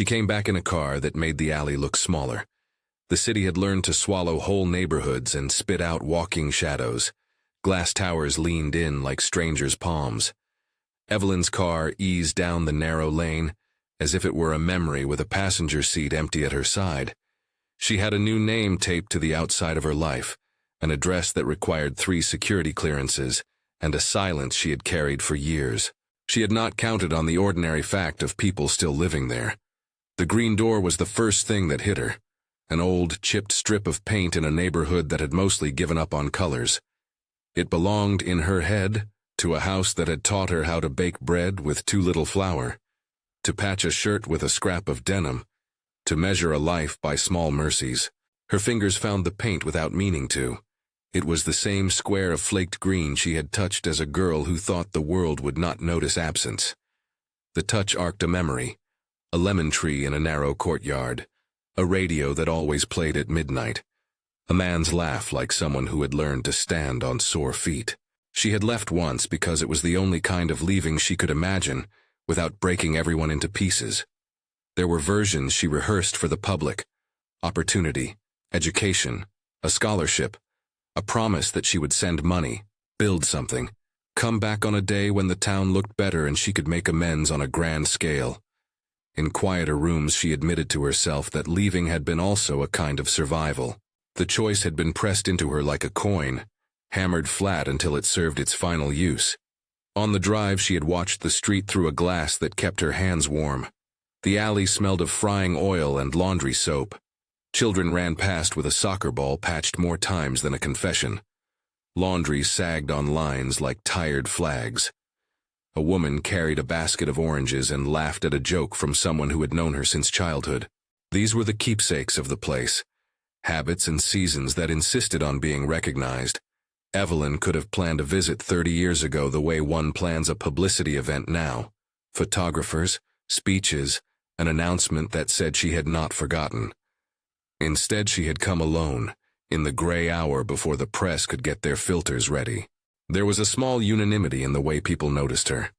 She came back in a car that made the alley look smaller. The city had learned to swallow whole neighborhoods and spit out walking shadows. Glass towers leaned in like strangers' palms. Evelyn's car eased down the narrow lane, as if it were a memory with a passenger seat empty at her side. She had a new name taped to the outside of her life, an address that required 3 security clearances, and a silence she had carried for years. She had not counted on the ordinary fact of people still living there. The green door was the first thing that hit her, an old, chipped strip of paint in a neighborhood that had mostly given up on colors. It belonged, in her head, to a house that had taught her how to bake bread with too little flour, to patch a shirt with a scrap of denim, to measure a life by small mercies. Her fingers found the paint without meaning to. It was the same square of flaked green she had touched as a girl who thought the world would not notice absence. The touch arced a memory, a lemon tree in a narrow courtyard, a radio that always played at midnight, a man's laugh like someone who had learned to stand on sore feet. She had left once because it was the only kind of leaving she could imagine without breaking everyone into pieces. There were versions she rehearsed for the public: opportunity, education, a scholarship, a promise that she would send money, build something, come back on a day when the town looked better and she could make amends on a grand scale. In quieter rooms she admitted to herself that leaving had been also a kind of survival. The choice had been pressed into her like a coin, hammered flat until it served its final use. On the drive she had watched the street through a glass that kept her hands warm. The alley smelled of frying oil and laundry soap. Children ran past with a soccer ball patched more times than a confession. Laundry sagged on lines like tired flags. A woman carried a basket of oranges and laughed at a joke from someone who had known her since childhood. These were the keepsakes of the place, habits and seasons that insisted on being recognized. Evelyn could have planned a visit 30 years ago the way one plans a publicity event now. Photographers, speeches, an announcement that said she had not forgotten. Instead, she had come alone, in the gray hour before the press could get their filters ready. There was a small unanimity in the way people noticed her.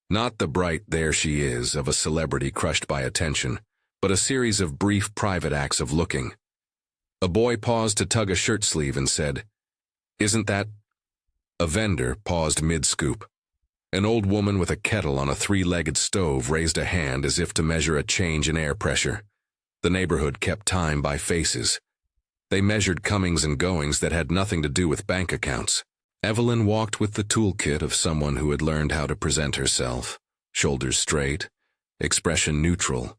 Not the bright "there she is" of a celebrity crushed by attention, but a series of brief private acts of looking. A boy paused to tug a shirt sleeve and said, "Isn't that?" A vendor paused mid-scoop. An old woman with a kettle on a 3-legged stove raised a hand as if to measure a change in air pressure. The neighborhood kept time by faces. They measured comings and goings that had nothing to do with bank accounts. Evelyn walked with the toolkit of someone who had learned how to present herself. Shoulders straight, expression neutral,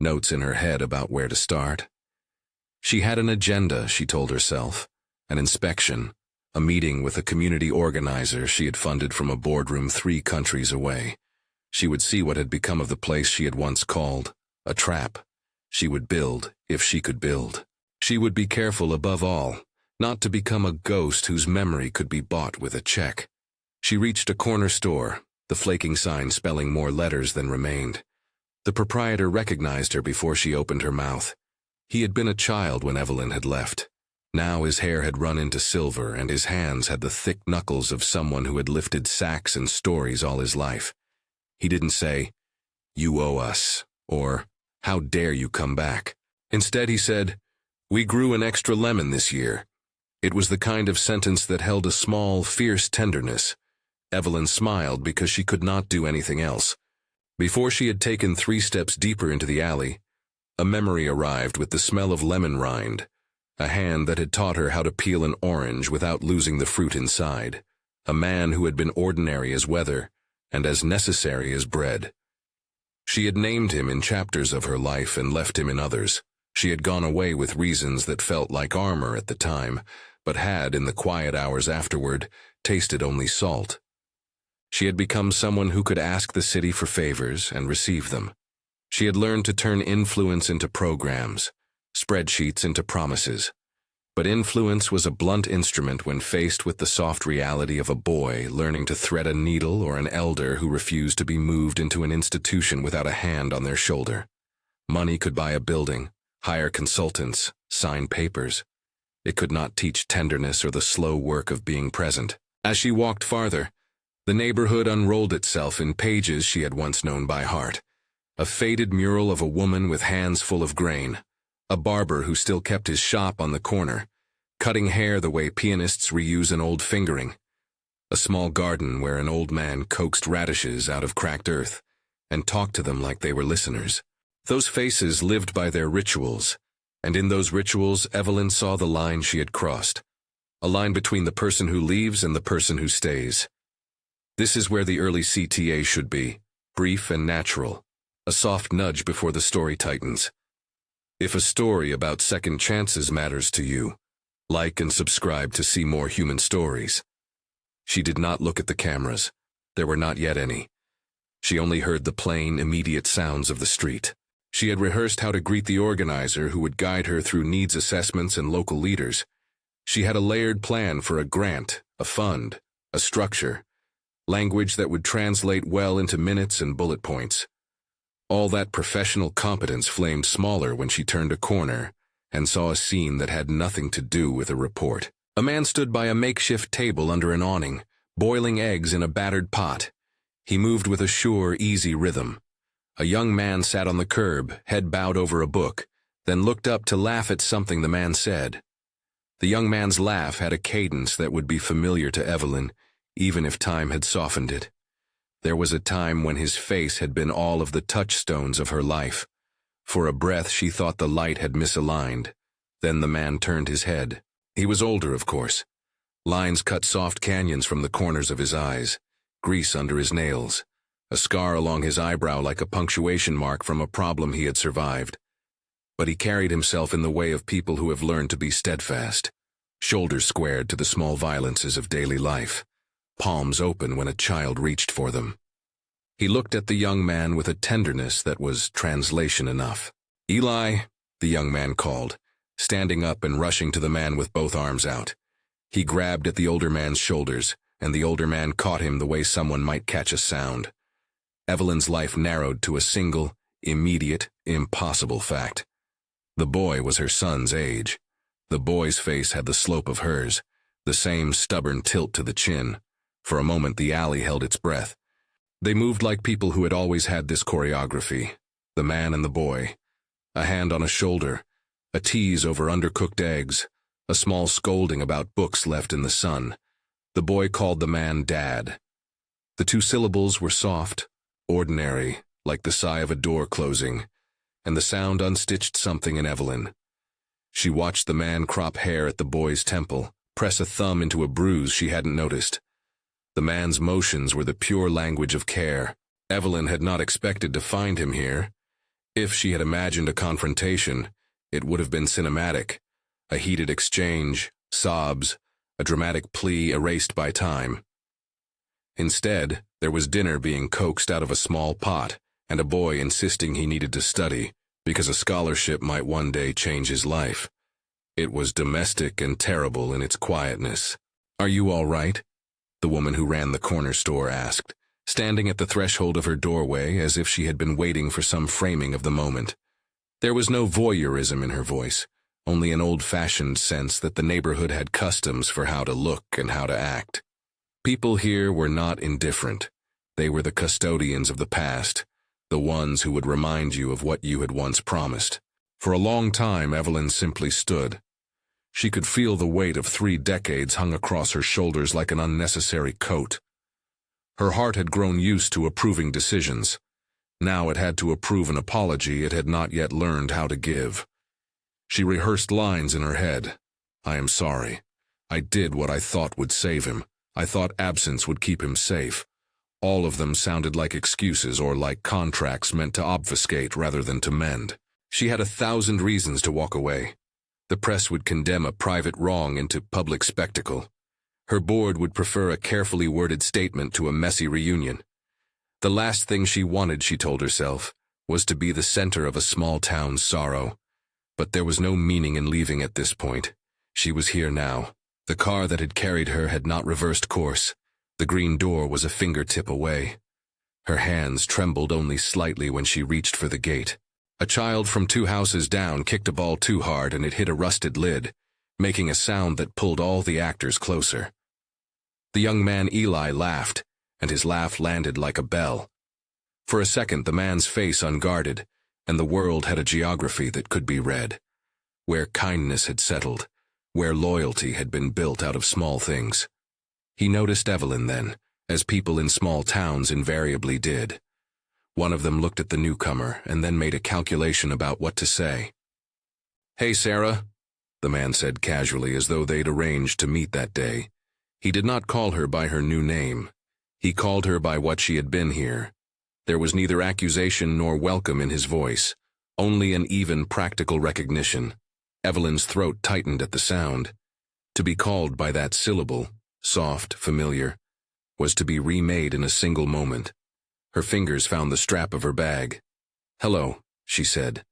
notes in her head about where to start. She had an agenda, she told herself, an inspection, a meeting with a community organizer she had funded from a boardroom 3 countries away. She would see what had become of the place she had once called a trap. She would build, if she could build. She would be careful above all, not to become a ghost whose memory could be bought with a check. She reached a corner store, the flaking sign spelling more letters than remained. The proprietor recognized her before she opened her mouth. He had been a child when Evelyn had left. Now his hair had run into silver and his hands had the thick knuckles of someone who had lifted sacks and stories all his life. He didn't say, "You owe us," or "How dare you come back?" Instead he said, "We grew an extra lemon this year." It was the kind of sentence that held a small, fierce tenderness. Evelyn smiled because she could not do anything else. Before she had taken 3 steps deeper into the alley, a memory arrived with the smell of lemon rind, a hand that had taught her how to peel an orange without losing the fruit inside, a man who had been ordinary as weather and as necessary as bread. She had named him in chapters of her life and left him in others. She had gone away with reasons that felt like armor at the time, but had, in the quiet hours afterward, tasted only salt. She had become someone who could ask the city for favors and receive them. She had learned to turn influence into programs, spreadsheets into promises. But influence was a blunt instrument when faced with the soft reality of a boy learning to thread a needle or an elder who refused to be moved into an institution without a hand on their shoulder. Money could buy a building, hire consultants, sign papers. It could not teach tenderness or the slow work of being present. As she walked farther, the neighborhood unrolled itself in pages she had once known by heart. A faded mural of a woman with hands full of grain. A barber who still kept his shop on the corner, cutting hair the way pianists reuse an old fingering. A small garden where an old man coaxed radishes out of cracked earth and talked to them like they were listeners. Those faces lived by their rituals, and in those rituals Evelyn saw the line she had crossed. A line between the person who leaves and the person who stays. This is where the early CTA should be, brief and natural, a soft nudge before the story tightens. If a story about second chances matters to you, like and subscribe to see more human stories. She did not look at the cameras. There were not yet any. She only heard the plain, immediate sounds of the street. She had rehearsed how to greet the organizer who would guide her through needs assessments and local leaders. She had a layered plan for a grant, a fund, a structure, language that would translate well into minutes and bullet points. All that professional competence flamed smaller when she turned a corner and saw a scene that had nothing to do with a report. A man stood by a makeshift table under an awning, boiling eggs in a battered pot. He moved with a sure, easy rhythm. A young man sat on the curb, head bowed over a book, then looked up to laugh at something the man said. The young man's laugh had a cadence that would be familiar to Evelyn, even if time had softened it. There was a time when his face had been all of the touchstones of her life. For a breath she thought the light had misaligned. Then the man turned his head. He was older, of course. Lines cut soft canyons from the corners of his eyes, grease under his nails, a scar along his eyebrow like a punctuation mark from a problem he had survived. But he carried himself in the way of people who have learned to be steadfast, shoulders squared to the small violences of daily life, palms open when a child reached for them. He looked at the young man with a tenderness that was translation enough. "Eli," the young man called, standing up and rushing to the man with both arms out. He grabbed at the older man's shoulders, and the older man caught him the way someone might catch a sound. Evelyn's life narrowed to a single, immediate, impossible fact. The boy was her son's age. The boy's face had the slope of hers, the same stubborn tilt to the chin. For a moment the alley held its breath. They moved like people who had always had this choreography, the man and the boy. A hand on a shoulder, a tease over undercooked eggs, a small scolding about books left in the sun. The boy called the man Dad. The two syllables were soft, ordinary, like the sigh of a door closing, and the sound unstitched something in Evelyn. She watched the man crop hair at the boy's temple, press a thumb into a bruise she hadn't noticed. The man's motions were the pure language of care. Evelyn had not expected to find him here. If she had imagined a confrontation, it would have been cinematic, a heated exchange, sobs, a dramatic plea erased by time. Instead, there was dinner being coaxed out of a small pot, and a boy insisting he needed to study, because a scholarship might one day change his life. It was domestic and terrible in its quietness. "Are you all right?" the woman who ran the corner store asked, standing at the threshold of her doorway as if she had been waiting for some framing of the moment. There was no voyeurism in her voice, only an old-fashioned sense that the neighborhood had customs for how to look and how to act. People here were not indifferent. They were the custodians of the past, the ones who would remind you of what you had once promised. For a long time, Evelyn simply stood. She could feel the weight of 3 decades hung across her shoulders like an unnecessary coat. Her heart had grown used to approving decisions. Now it had to approve an apology it had not yet learned how to give. She rehearsed lines in her head. "I am sorry. I did what I thought would save him. I thought absence would keep him safe." All of them sounded like excuses or like contracts meant to obfuscate rather than to mend. She had 1,000 reasons to walk away. The press would condemn a private wrong into public spectacle. Her board would prefer a carefully worded statement to a messy reunion. The last thing she wanted, she told herself, was to be the center of a small town's sorrow. But there was no meaning in leaving at this point. She was here now. The car that had carried her had not reversed course. The green door was a fingertip away. Her hands trembled only slightly when she reached for the gate. A child from 2 houses down kicked a ball too hard and it hit a rusted lid, making a sound that pulled all the actors closer. The young man Eli laughed, and his laugh landed like a bell. For a second, the man's face unguarded, and the world had a geography that could be read. Where kindness had settled, where loyalty had been built out of small things. He noticed Evelyn then, as people in small towns invariably did. One of them looked at the newcomer and then made a calculation about what to say. "Hey, Sarah," the man said casually, as though they'd arranged to meet that day. He did not call her by her new name. He called her by what she had been here. There was neither accusation nor welcome in his voice, only an even practical recognition. Evelyn's throat tightened at the sound. To be called by that syllable, soft, familiar, was to be remade in a single moment. Her fingers found the strap of her bag. "Hello," she said.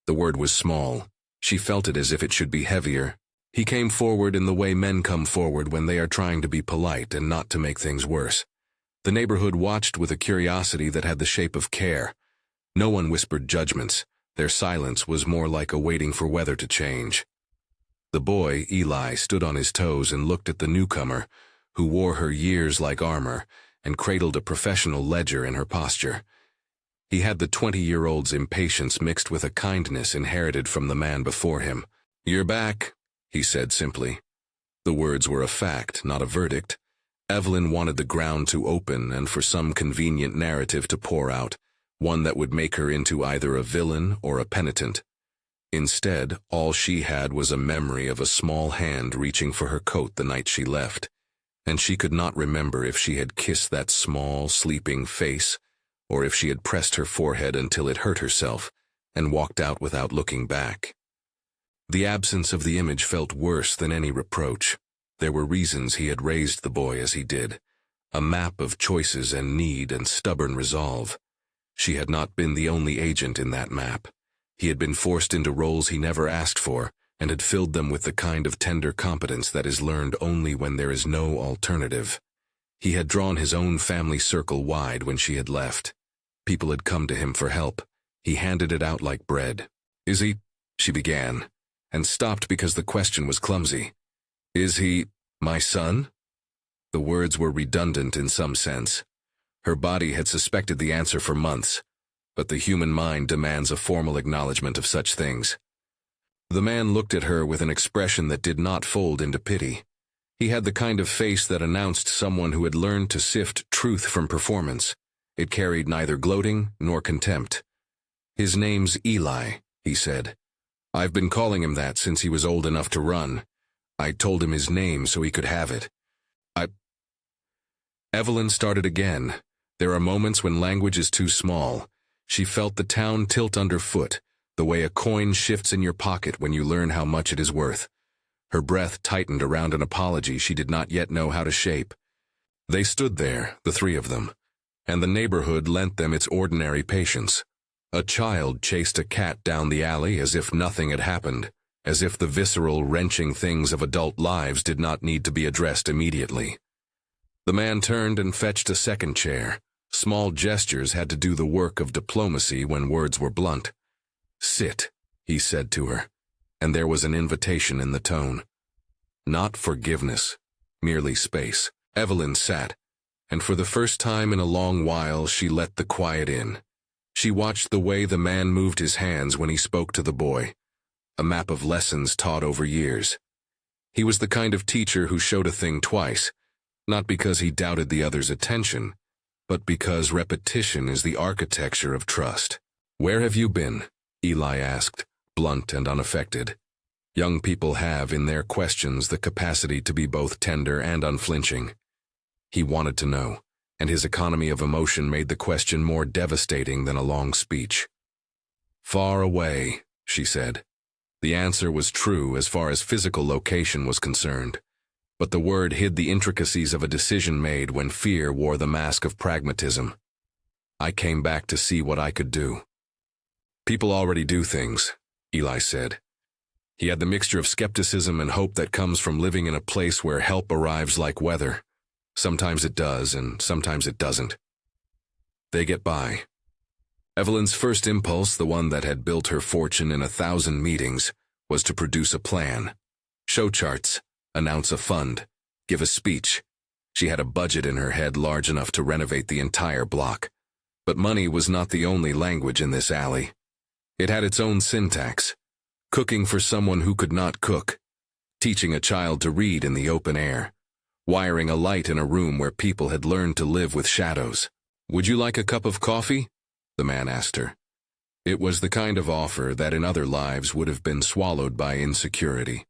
The word was small. She felt it as if it should be heavier. He came forward in the way men come forward when they are trying to be polite and not to make things worse. The neighborhood watched with a curiosity that had the shape of care. No one whispered judgments. Their silence was more like a waiting for weather to change. The boy, Eli, stood on his toes and looked at the newcomer, who wore her years like armor and cradled a professional ledger in her posture. He had the 20-year-old's impatience mixed with a kindness inherited from the man before him. "You're back," he said simply. The words were a fact, not a verdict. Evelyn wanted the ground to open and for some convenient narrative to pour out, one that would make her into either a villain or a penitent. Instead, all she had was a memory of a small hand reaching for her coat the night she left, and she could not remember if she had kissed that small, sleeping face, or if she had pressed her forehead until it hurt herself and walked out without looking back. The absence of the image felt worse than any reproach. There were reasons he had raised the boy as he did, a map of choices and need and stubborn resolve. She had not been the only agent in that map. He had been forced into roles he never asked for and had filled them with the kind of tender competence that is learned only when there is no alternative. He had drawn his own family circle wide when she had left. People had come to him for help. He handed it out like bread. "Is he?" she began, and stopped because the question was clumsy. "Is he my son?" The words were redundant in some sense. Her body had suspected the answer for months, but the human mind demands a formal acknowledgement of such things. The man looked at her with an expression that did not fold into pity. He had the kind of face that announced someone who had learned to sift truth from performance. It carried neither gloating nor contempt. "His name's Eli," he said. "I've been calling him that since he was old enough to run. I told him his name so he could have it. Evelyn started again. There are moments when language is too small. She felt the town tilt underfoot, the way a coin shifts in your pocket when you learn how much it is worth. Her breath tightened around an apology she did not yet know how to shape. They stood there, the three of them, and the neighborhood lent them its ordinary patience. A child chased a cat down the alley as if nothing had happened, as if the visceral, wrenching things of adult lives did not need to be addressed immediately. The man turned and fetched a second chair. Small gestures had to do the work of diplomacy when words were blunt. "Sit," he said to her, and there was an invitation in the tone. Not forgiveness, merely space. Evelyn sat, and for the first time in a long while she let the quiet in. She watched the way the man moved his hands when he spoke to the boy, a map of lessons taught over years. He was the kind of teacher who showed a thing twice, not because he doubted the other's attention, but because repetition is the architecture of trust. "Where have you been?" Eli asked, blunt and unaffected. Young people have, in their questions, the capacity to be both tender and unflinching. He wanted to know, and his economy of emotion made the question more devastating than a long speech. "Far away," she said. The answer was true as far as physical location was concerned, but the word hid the intricacies of a decision made when fear wore the mask of pragmatism. "I came back to see what I could do." "People already do things," Eli said. He had the mixture of skepticism and hope that comes from living in a place where help arrives like weather. Sometimes it does, and sometimes it doesn't. They get by. Evelyn's first impulse, the one that had built her fortune in 1,000 meetings, was to produce a plan. Show charts, announce a fund, give a speech. She had a budget in her head large enough to renovate the entire block. But money was not the only language in this alley. It had its own syntax. Cooking for someone who could not cook. Teaching a child to read in the open air. Wiring a light in a room where people had learned to live with shadows. "Would you like a cup of coffee?" the man asked her. It was the kind of offer that in other lives would have been swallowed by insecurity.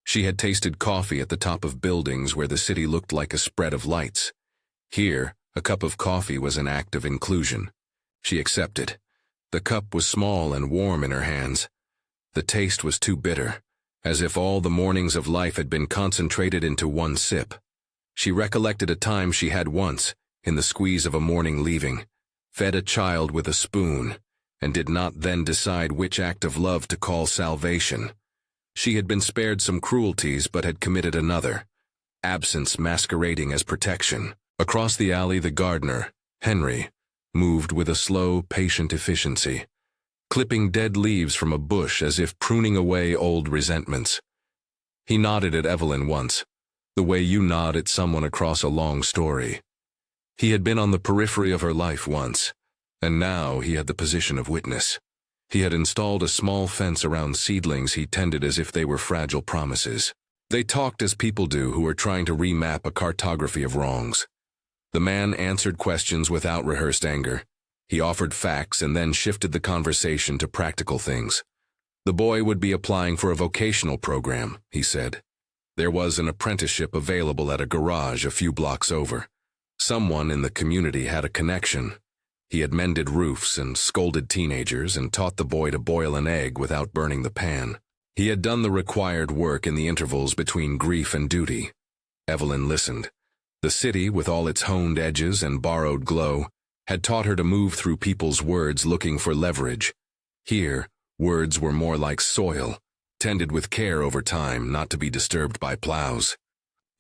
She had tasted coffee at the top of buildings where the city looked like a spread of lights. Here, a cup of coffee was an act of inclusion. She accepted. The cup was small and warm in her hands. The taste was too bitter, as if all the mornings of life had been concentrated into one sip. She recollected a time she had once, in the squeeze of a morning leaving, fed a child with a spoon, and did not then decide which act of love to call salvation. She had been spared some cruelties but had committed another, absence masquerading as protection. Across the alley the gardener, Henry, moved with a slow, patient efficiency, clipping dead leaves from a bush as if pruning away old resentments. He nodded at Evelyn once, the way you nod at someone across a long story. He had been on the periphery of her life once, and now he had the position of witness. He had installed a small fence around seedlings he tended as if they were fragile promises. They talked as people do who are trying to remap a cartography of wrongs. The man answered questions without rehearsed anger. He offered facts and then shifted the conversation to practical things. The boy would be applying for a vocational program, he said. There was an apprenticeship available at a garage a few blocks over. Someone in the community had a connection. He had mended roofs and scolded teenagers and taught the boy to boil an egg without burning the pan. He had done the required work in the intervals between grief and duty. Evelyn listened. The city, with all its honed edges and borrowed glow, had taught her to move through people's words looking for leverage. Here, words were more like soil, tended with care over time, not to be disturbed by plows.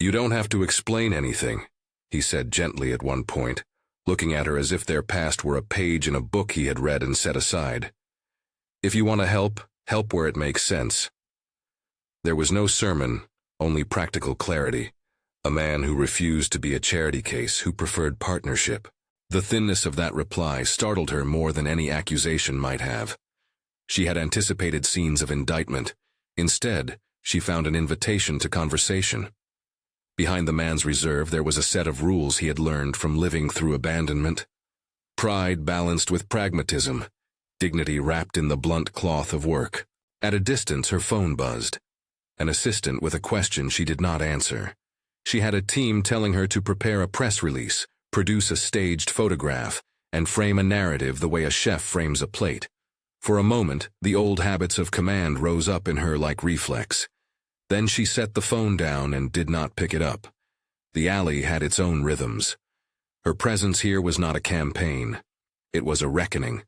"You don't have to explain anything," he said gently at one point, looking at her as if their past were a page in a book he had read and set aside. "If you want to help, help where it makes sense." There was no sermon, only practical clarity. A man who refused to be a charity case, who preferred partnership. The thinness of that reply startled her more than any accusation might have. She had anticipated scenes of indictment. Instead, she found an invitation to conversation. Behind the man's reserve there was a set of rules he had learned from living through abandonment. Pride balanced with pragmatism, dignity wrapped in the blunt cloth of work. At a distance her phone buzzed. An assistant with a question she did not answer. She had a team telling her to prepare a press release, produce a staged photograph, and frame a narrative the way a chef frames a plate. For a moment, the old habits of command rose up in her like reflex. Then she set the phone down and did not pick it up. The alley had its own rhythms. Her presence here was not a campaign. It was a reckoning.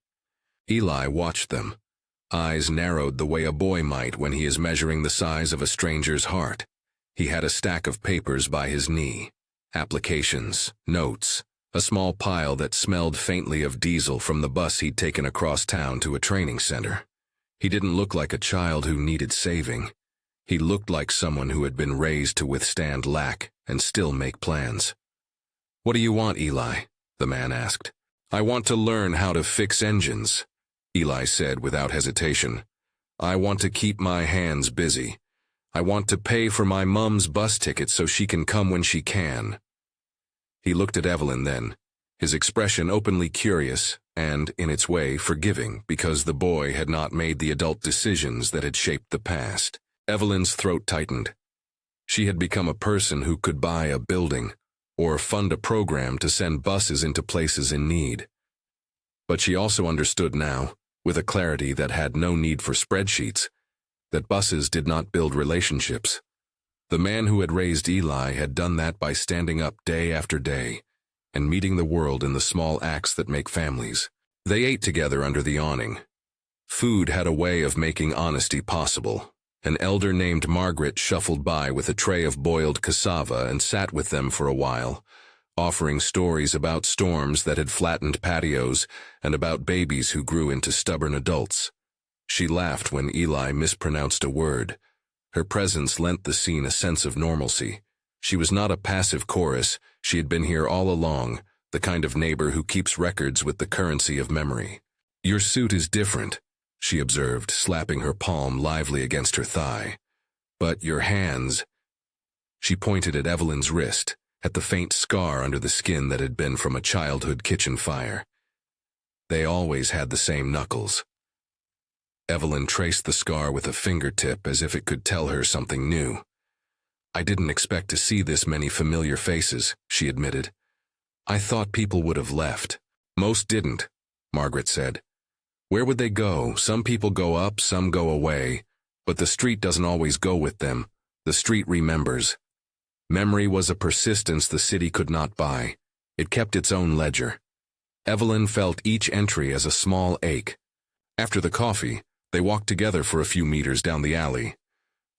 Eli watched them. Eyes narrowed the way a boy might when he is measuring the size of a stranger's heart. He had a stack of papers by his knee. Applications, notes, a small pile that smelled faintly of diesel from the bus he'd taken across town to a training center. He didn't look like a child who needed saving. He looked like someone who had been raised to withstand lack and still make plans. "What do you want, Eli?" the man asked. "I want to learn how to fix engines," Eli said without hesitation. "I want to keep my hands busy. I want to pay for my mum's bus ticket so she can come when she can." He looked at Evelyn then, his expression openly curious and, in its way, forgiving because the boy had not made the adult decisions that had shaped the past. Evelyn's throat tightened. She had become a person who could buy a building or fund a program to send buses into places in need. But she also understood now, with a clarity that had no need for spreadsheets, that buses did not build relationships. The man who had raised Eli had done that by standing up day after day and meeting the world in the small acts that make families. They ate together under the awning. Food had a way of making honesty possible. An elder named Margaret shuffled by with a tray of boiled cassava and sat with them for a while, offering stories about storms that had flattened patios and about babies who grew into stubborn adults. She laughed when Eli mispronounced a word. Her presence lent the scene a sense of normalcy. She was not a passive chorus. She had been here all along, the kind of neighbor who keeps records with the currency of memory. "Your suit is different," she observed, slapping her palm lively against her thigh. "But your hands—" She pointed at Evelyn's wrist, at the faint scar under the skin that had been from a childhood kitchen fire. They always had the same knuckles. Evelyn traced the scar with a fingertip as if it could tell her something new. "I didn't expect to see this many familiar faces," she admitted. "I thought people would have left." "Most didn't," Margaret said. "Where would they go? Some people go up, some go away. But the street doesn't always go with them. The street remembers." Memory was a persistence the city could not buy. It kept its own ledger. Evelyn felt each entry as a small ache. After the coffee, they walked together for a few meters down the alley.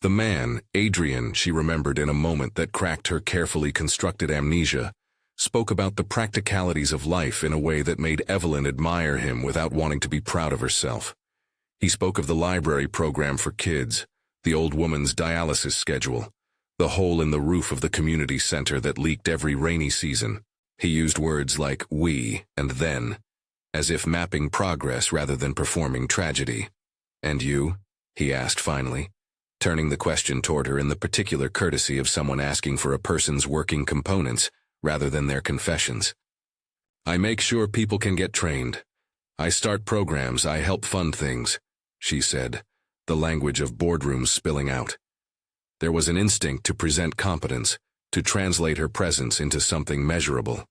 The man, Adrian, she remembered in a moment that cracked her carefully constructed amnesia, spoke about the practicalities of life in a way that made Evelyn admire him without wanting to be proud of herself. He spoke of the library program for kids, the old woman's dialysis schedule, the hole in the roof of the community center that leaked every rainy season. He used words like "we" and "then," as if mapping progress rather than performing tragedy. "And you?" he asked finally, turning the question toward her in the particular courtesy of someone asking for a person's working components rather than their confessions. "I make sure people can get trained. I start programs, I help fund things," she said, the language of boardrooms spilling out. There was an instinct to present competence, to translate her presence into something measurable.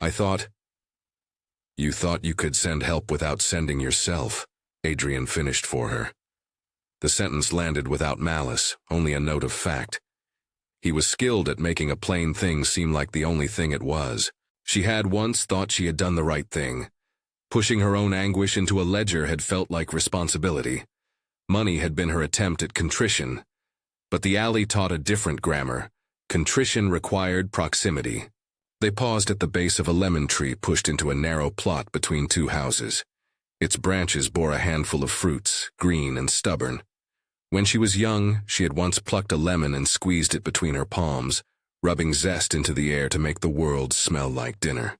"I thought—" "You thought you could send help without sending yourself," Adrian finished for her. The sentence landed without malice, only a note of fact. He was skilled at making a plain thing seem like the only thing it was. She had once thought she had done the right thing. Pushing her own anguish into a ledger had felt like responsibility. Money had been her attempt at contrition. But the alley taught a different grammar. Contrition required proximity. They paused at the base of a lemon tree pushed into a narrow plot between two houses. Its branches bore a handful of fruits, green and stubborn. When she was young, she had once plucked a lemon and squeezed it between her palms, rubbing zest into the air to make the world smell like dinner.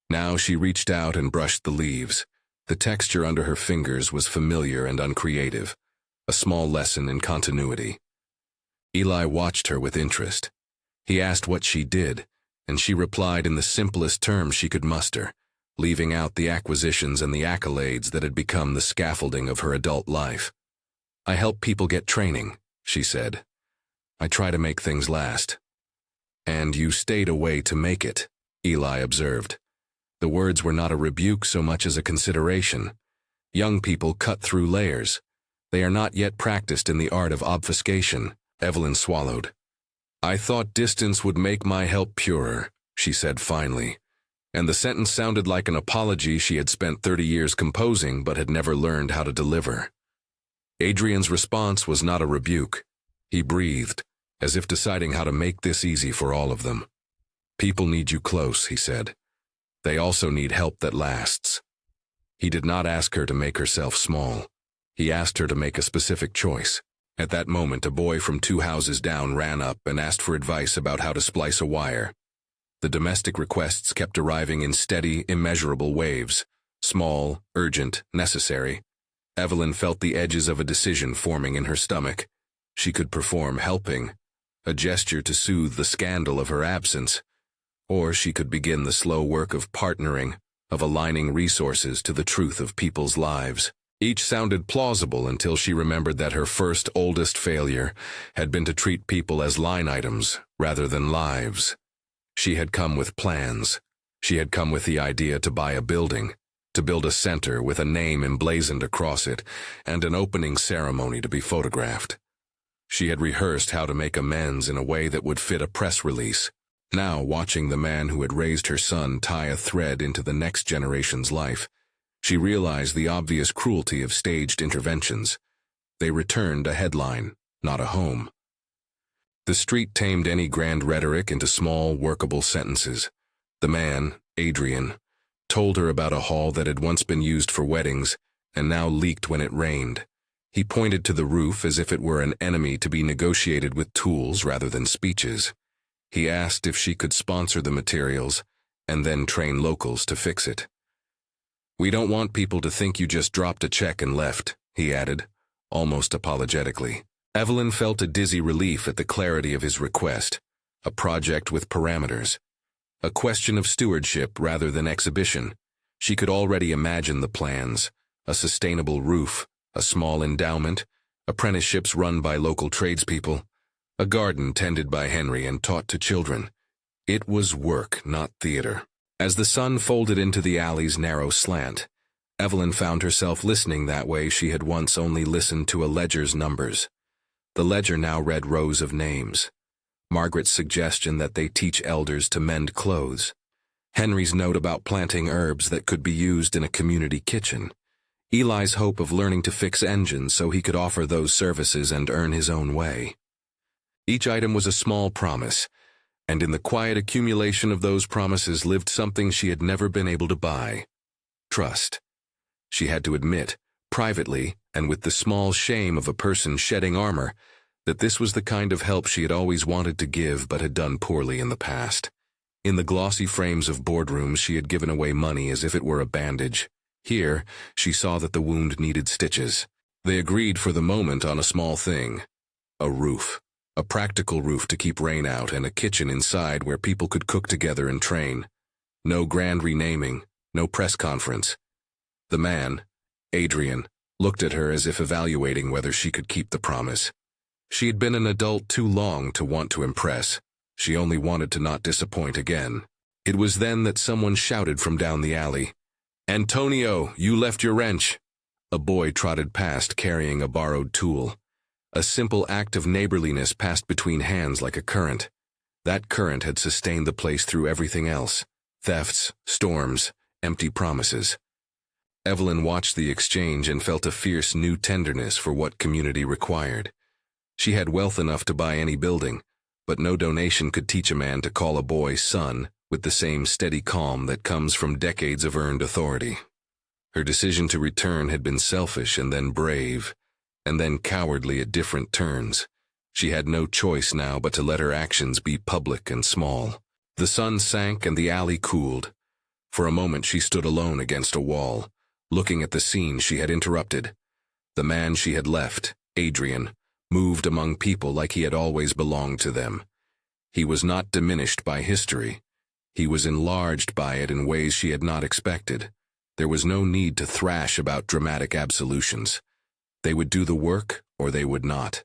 Now she reached out and brushed the leaves. The texture under her fingers was familiar and uncreative, a small lesson in continuity. Eli watched her with interest. He asked what she did, and she replied in the simplest terms she could muster, leaving out the acquisitions and the accolades that had become the scaffolding of her adult life. "I help people get training," she said. "I try to make things last." "And you stayed away to make it," Eli observed. The words were not a rebuke so much as a consideration. Young people cut through layers. They are not yet practiced in the art of obfuscation. Evelyn swallowed. "I thought distance would make my help purer," she said finally, and the sentence sounded like an apology she had spent 30 years composing but had never learned how to deliver. Adrian's response was not a rebuke. He breathed, as if deciding how to make this easy for all of them. "People need you close," he said. "They also need help that lasts." He did not ask her to make herself small. He asked her to make a specific choice. At that moment, a boy from 2 houses down ran up and asked for advice about how to splice a wire. The domestic requests kept arriving in steady, immeasurable waves. Small, urgent, necessary. Evelyn felt the edges of a decision forming in her stomach. She could perform helping, a gesture to soothe the scandal of her absence. Or she could begin the slow work of partnering, of aligning resources to the truth of people's lives. Each sounded plausible until she remembered that her first oldest failure had been to treat people as line items rather than lives. She had come with plans. She had come with the idea to buy a building, to build a center with a name emblazoned across it, and an opening ceremony to be photographed. She had rehearsed how to make amends in a way that would fit a press release. Now, watching the man who had raised her son tie a thread into the next generation's life, she realized the obvious cruelty of staged interventions. They returned a headline, not a home. The street tamed any grand rhetoric into small, workable sentences. The man, Adrian, told her about a hall that had once been used for weddings and now leaked when it rained. He pointed to the roof as if it were an enemy to be negotiated with tools rather than speeches. He asked if she could sponsor the materials, and then train locals to fix it. "We don't want people to think you just dropped a check and left," he added, almost apologetically. Evelyn felt a dizzy relief at the clarity of his request, a project with parameters. A question of stewardship rather than exhibition. She could already imagine the plans: a sustainable roof, a small endowment, apprenticeships run by local tradespeople, a garden tended by Henry and taught to children. It was work, not theater. As the sun folded into the alley's narrow slant, Evelyn found herself listening that way she had once only listened to a ledger's numbers. The ledger now read rows of names. Margaret's suggestion that they teach elders to mend clothes. Henry's note about planting herbs that could be used in a community kitchen. Eli's hope of learning to fix engines so he could offer those services and earn his own way. Each item was a small promise, and in the quiet accumulation of those promises lived something she had never been able to buy: trust. She had to admit, privately, and with the small shame of a person shedding armor, that this was the kind of help she had always wanted to give but had done poorly in the past. In the glossy frames of boardrooms, she had given away money as if it were a bandage. Here, she saw that the wound needed stitches. They agreed for the moment on a small thing: a roof. A practical roof to keep rain out and a kitchen inside where people could cook together and train. No grand renaming, no press conference. The man, Adrian, looked at her as if evaluating whether she could keep the promise. She had been an adult too long to want to impress. She only wanted to not disappoint again. It was then that someone shouted from down the alley, "Antonio, you left your wrench." A boy trotted past carrying a borrowed tool. A simple act of neighborliness passed between hands like a current. That current had sustained the place through everything else: thefts, storms, empty promises. Evelyn watched the exchange and felt a fierce new tenderness for what community required. She had wealth enough to buy any building, but no donation could teach a man to call a boy son with the same steady calm that comes from decades of earned authority. Her decision to return had been selfish and then brave, and then cowardly at different turns. She had no choice now but to let her actions be public and small. The sun sank and the alley cooled. For a moment she stood alone against a wall, looking at the scene she had interrupted. The man she had left, Adrian, moved among people like he had always belonged to them. He was not diminished by history. He was enlarged by it in ways she had not expected. There was no need to thrash about dramatic absolutions. They would do the work or they would not.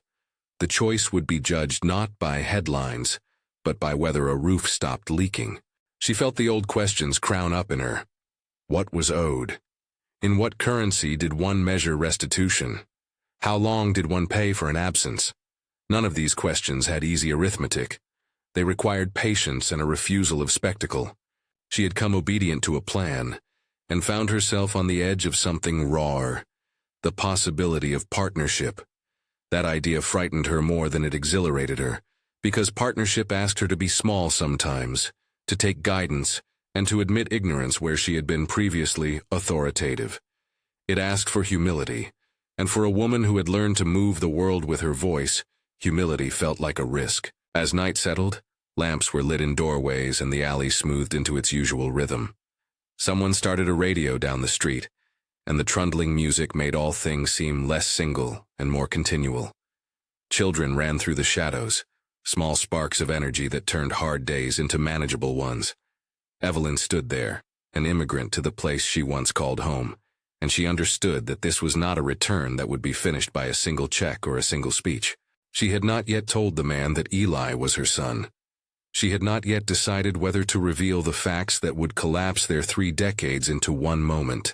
The choice would be judged not by headlines, but by whether a roof stopped leaking. She felt the old questions crown up in her. What was owed? In what currency did one measure restitution? How long did one pay for an absence? None of these questions had easy arithmetic. They required patience and a refusal of spectacle. She had come obedient to a plan, and found herself on the edge of something rawer: the possibility of partnership. That idea frightened her more than it exhilarated her, because partnership asked her to be small sometimes, to take guidance, and to admit ignorance where she had been previously authoritative. It asked for humility, and for a woman who had learned to move the world with her voice, humility felt like a risk. As night settled, lamps were lit in doorways and the alley smoothed into its usual rhythm. Someone started a radio down the street, and the trundling music made all things seem less single and more continual. Children ran through the shadows, small sparks of energy that turned hard days into manageable ones. Evelyn stood there, an immigrant to the place she once called home, and she understood that this was not a return that would be finished by a single check or a single speech. She had not yet told the man that Eli was her son. She had not yet decided whether to reveal the facts that would collapse their 3 decades into one moment.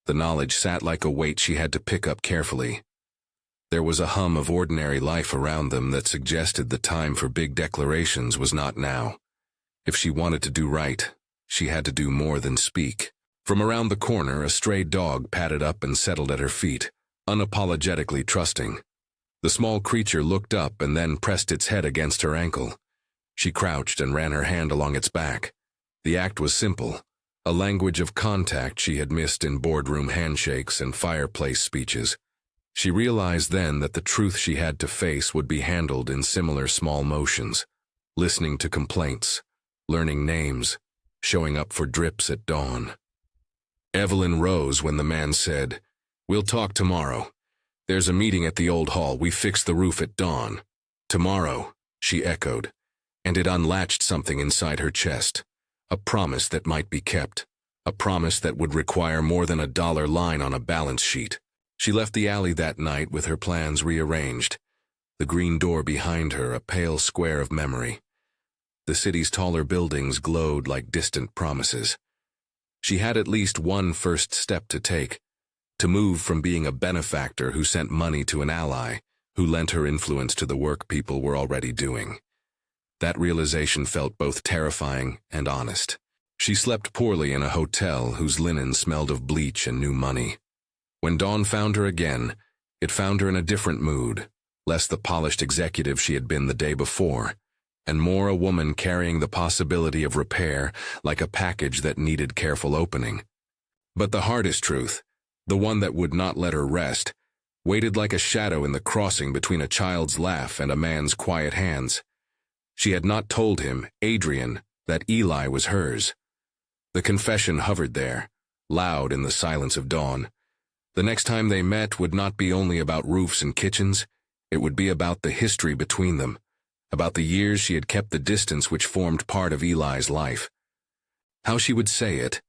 The knowledge sat like a weight she had to pick up carefully. There was a hum of ordinary life around them that suggested the time for big declarations was not now. If she wanted to do right, she had to do more than speak. From around the corner, a stray dog padded up and settled at her feet, unapologetically trusting. The small creature looked up and then pressed its head against her ankle. She crouched and ran her hand along its back. The act was simple, a language of contact she had missed in boardroom handshakes and fireplace speeches. She realized then that the truth she had to face would be handled in similar small motions: listening to complaints, learning names, showing up for drips at dawn. Evelyn rose when the man said, "We'll talk tomorrow. There's a meeting at the old hall. We fix the roof at dawn." "Tomorrow," she echoed, and it unlatched something inside her chest. A promise that might be kept. A promise that would require more than $1 line on a balance sheet. She left the alley that night with her plans rearranged. The green door behind her, a pale square of memory. The city's taller buildings glowed like distant promises. She had at least one first step to take, to move from being a benefactor who sent money to an ally who lent her influence to the work people were already doing. That realization felt both terrifying and honest. She slept poorly in a hotel whose linen smelled of bleach and new money. When dawn found her again, it found her in a different mood, less the polished executive she had been the day before, and more a woman carrying the possibility of repair like a package that needed careful opening. But the hardest truth, the one that would not let her rest, waited like a shadow in the crossing between a child's laugh and a man's quiet hands. She had not told him, Adrian, that Eli was hers. The confession hovered there, loud in the silence of dawn. The next time they met would not be only about roofs and kitchens, it would be about the history between them, about the years she had kept the distance which formed part of Eli's life. How she would say it,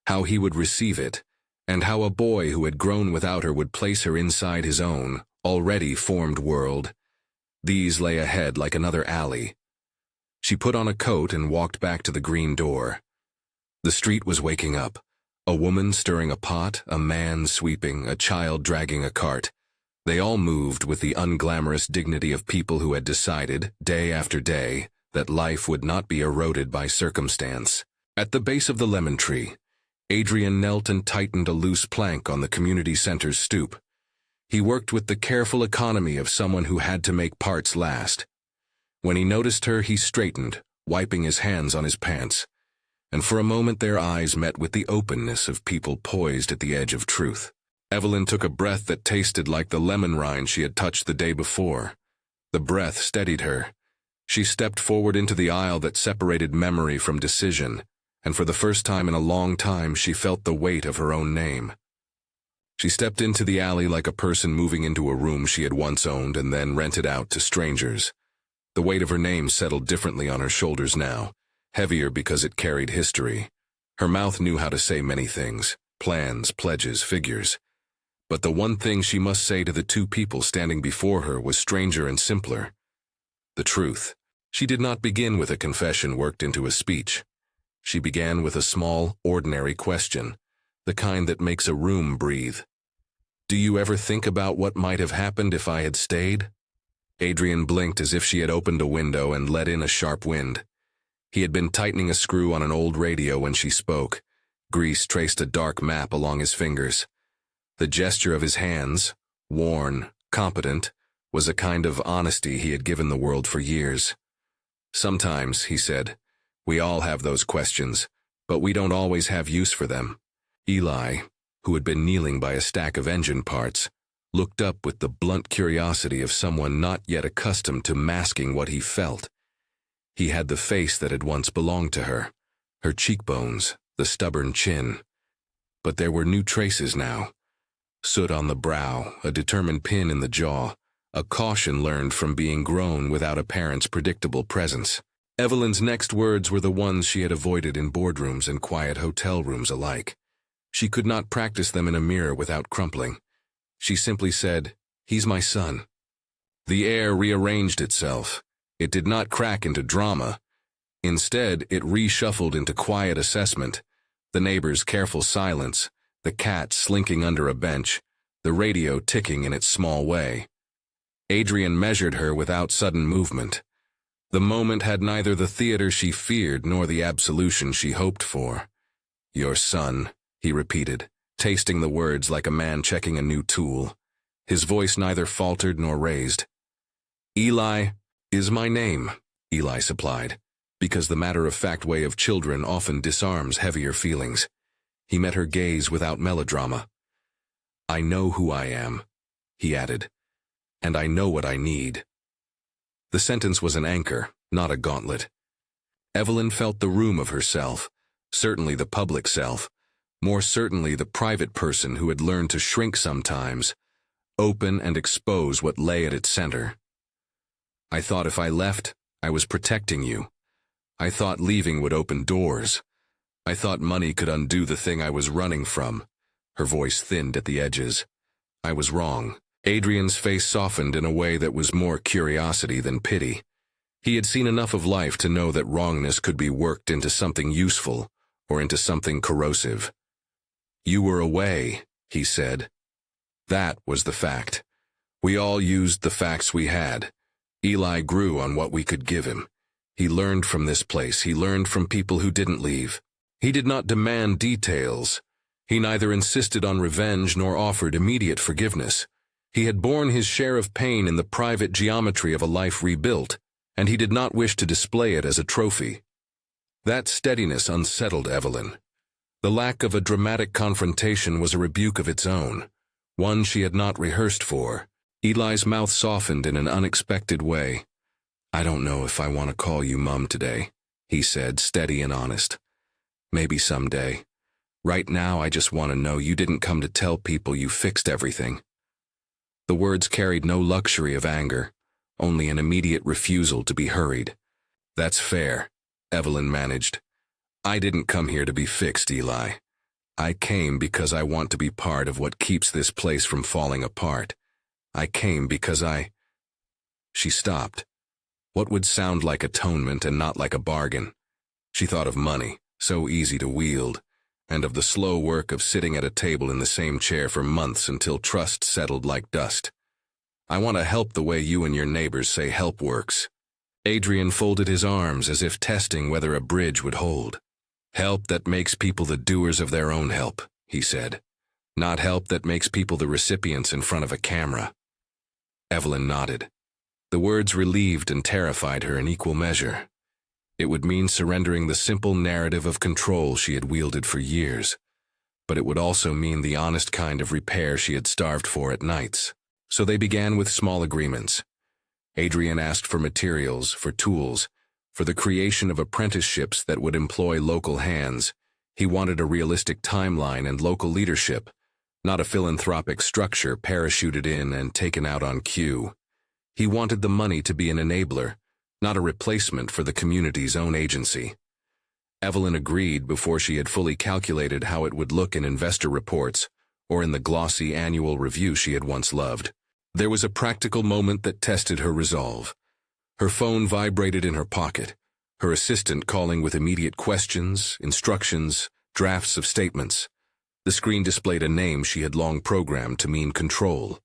how he would receive it, and how a boy who had grown without her would place her inside his own, already formed world. These lay ahead like another alley. She put on a coat and walked back to the green door. The street was waking up. A woman stirring a pot, a man sweeping, a child dragging a cart. They all moved with the unglamorous dignity of people who had decided, day after day, that life would not be eroded by circumstance. At the base of the lemon tree, Adrian knelt and tightened a loose plank on the community center's stoop. He worked with the careful economy of someone who had to make parts last. When he noticed her, he straightened, wiping his hands on his pants, and for a moment their eyes met with the openness of people poised at the edge of truth. Evelyn took a breath that tasted like the lemon rind she had touched the day before. The breath steadied her. She stepped forward into the aisle that separated memory from decision, and for the first time in a long time she felt the weight of her own name. She stepped into the alley like a person moving into a room she had once owned and then rented out to strangers. The weight of her name settled differently on her shoulders now, heavier because it carried history. Her mouth knew how to say many things, plans, pledges, figures. But the one thing she must say to the two people standing before her was stranger and simpler. The truth. She did not begin with a confession worked into a speech. She began with a small, ordinary question, the kind that makes a room breathe. "Do you ever think about what might have happened if I had stayed?" Adrian blinked as if she had opened a window and let in a sharp wind. He had been tightening a screw on an old radio when she spoke. Grease traced a dark map along his fingers. The gesture of his hands, worn, competent, was a kind of honesty he had given the world for years. "Sometimes," he said, "we all have those questions, but we don't always have use for them." Eli, who had been kneeling by a stack of engine parts, looked up with the blunt curiosity of someone not yet accustomed to masking what he felt. He had the face that had once belonged to her, her cheekbones, the stubborn chin. But there were new traces now. Soot on the brow, a determined pin in the jaw, a caution learned from being grown without a parent's predictable presence. Evelyn's next words were the ones she had avoided in boardrooms and quiet hotel rooms alike. She could not practice them in a mirror without crumpling. She simply said, "He's my son." The air rearranged itself. It did not crack into drama. Instead, it reshuffled into quiet assessment, the neighbor's careful silence, the cat slinking under a bench, the radio ticking in its small way. Adrian measured her without sudden movement. The moment had neither the theater she feared nor the absolution she hoped for. "Your son," he repeated, tasting the words like a man checking a new tool. His voice neither faltered nor raised. "Eli is my name," Eli supplied, because the matter-of-fact way of children often disarms heavier feelings. He met her gaze without melodrama. "I know who I am," he added, "and I know what I need." The sentence was an anchor, not a gauntlet. Evelyn felt the room of herself, certainly the public self, more certainly the private person who had learned to shrink sometimes, open and expose what lay at its center. I thought if I left, I was protecting you. I thought leaving would open doors. I thought money could undo the thing I was running from. Her voice thinned at the edges. I was wrong. Adrian's face softened in a way that was more curiosity than pity. He had seen enough of life to know that wrongness could be worked into something useful or into something corrosive. You were away, he said. That was the fact. We all used the facts we had. Eli grew on what we could give him. He learned from this place. He learned from people who didn't leave. He did not demand details. He neither insisted on revenge nor offered immediate forgiveness. He had borne his share of pain in the private geometry of a life rebuilt, and he did not wish to display it as a trophy. That steadiness unsettled Evelyn. The lack of a dramatic confrontation was a rebuke of its own, one she had not rehearsed for. Eli's mouth softened in an unexpected way. I don't know if I want to call you Mum today, he said, steady and honest. Maybe someday. Right now I just want to know you didn't come to tell people you fixed everything. The words carried no luxury of anger, only an immediate refusal to be hurried. That's fair, Evelyn managed. I didn't come here to be fixed, Eli. I came because I want to be part of what keeps this place from falling apart. I came because She stopped. What would sound like atonement and not like a bargain? She thought of money, so easy to wield, and of the slow work of sitting at a table in the same chair for months until trust settled like dust. I want to help the way you and your neighbors say help works. Adrian folded his arms as if testing whether a bridge would hold. Help that makes people the doers of their own help, he said. Not help that makes people the recipients in front of a camera. Evelyn nodded. The words relieved and terrified her in equal measure. It would mean surrendering the simple narrative of control she had wielded for years, but it would also mean the honest kind of repair she had starved for at nights. So they began with small agreements. Adrian asked for materials, for tools, for the creation of apprenticeships that would employ local hands. He wanted a realistic timeline and local leadership, not a philanthropic structure parachuted in and taken out on cue. He wanted the money to be an enabler, not a replacement for the community's own agency. Evelyn agreed before she had fully calculated how it would look in investor reports or in the glossy annual review she had once loved. There was a practical moment that tested her resolve. Her phone vibrated in her pocket, her assistant calling with immediate questions, instructions, drafts of statements. The screen displayed a name she had long programmed to mean control.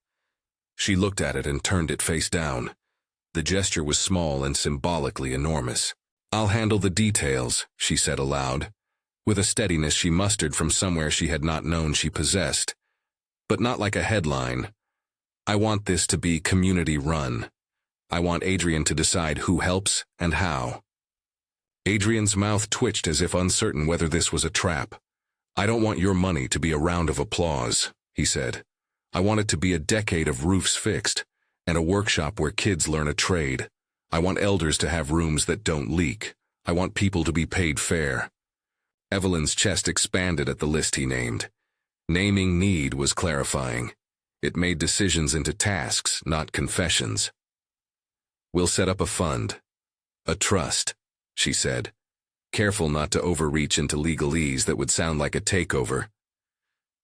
She looked at it and turned it face down. The gesture was small and symbolically enormous. I'll handle the details, she said aloud, with a steadiness she mustered from somewhere she had not known she possessed. But not like a headline. I want this to be community-run. I want Adrian to decide who helps and how. Adrian's mouth twitched as if uncertain whether this was a trap. I don't want your money to be a round of applause, he said. I want it to be a decade of roofs fixed, and a workshop where kids learn a trade. I want elders to have rooms that don't leak. I want people to be paid fair. Evelyn's chest expanded at the list he named. Naming need was clarifying. It made decisions into tasks, not confessions. We'll set up a fund. A trust, she said, careful not to overreach into legalese that would sound like a takeover.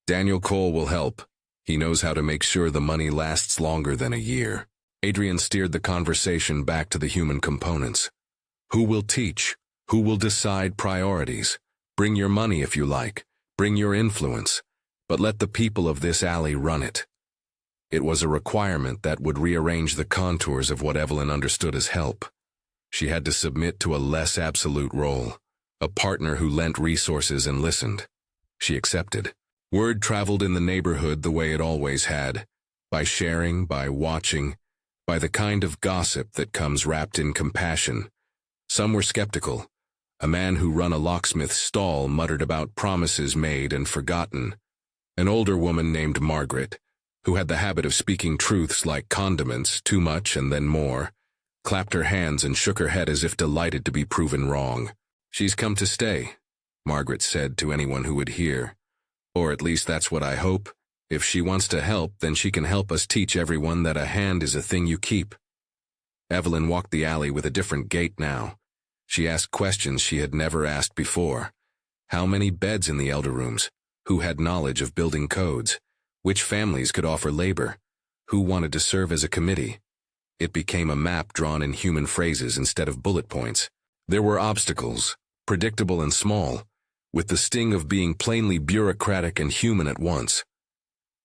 Daniel Cole will help. He knows how to make sure the money lasts longer than a year. Adrian steered the conversation back to the human components. Who will teach? Who will decide priorities? Bring your money if you like. Bring your influence. But let the people of this alley run it. It was a requirement that would rearrange the contours of what Evelyn understood as help. She had to submit to a less absolute role, a partner who lent resources and listened. She accepted. Word traveled in the neighborhood the way it always had, by sharing, by watching, by the kind of gossip that comes wrapped in compassion. Some were skeptical. A man who ran a locksmith's stall muttered about promises made and forgotten. An older woman named Margaret, who had the habit of speaking truths like condiments, too much and then more, clapped her hands and shook her head as if delighted to be proven wrong. She's come to stay, Margaret said to anyone who would hear. Or at least that's what I hope. If she wants to help, then she can help us teach everyone that a hand is a thing you keep. Evelyn walked the alley with a different gait now. She asked questions she had never asked before. How many beds in the elder rooms? Who had knowledge of building codes? Which families could offer labor? Who wanted to serve as a committee? It became a map drawn in human phrases instead of bullet points. There were obstacles, predictable and small, with the sting of being plainly bureaucratic and human at once.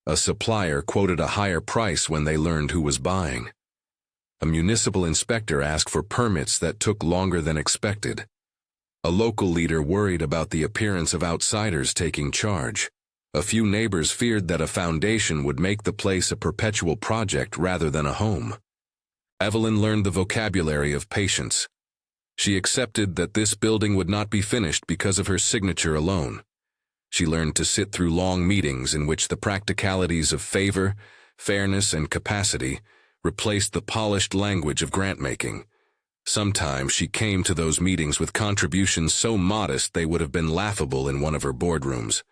A supplier quoted a higher price when they learned who was buying. A municipal inspector asked for permits that took longer than expected. A local leader worried about the appearance of outsiders taking charge. A few neighbors feared that a foundation would make the place a perpetual project rather than a home. Evelyn learned the vocabulary of patience. She accepted that this building would not be finished because of her signature alone. She learned to sit through long meetings in which the practicalities of favor, fairness, and capacity replaced the polished language of grant-making. Sometimes she came to those meetings with contributions so modest they would have been laughable in one of her boardrooms.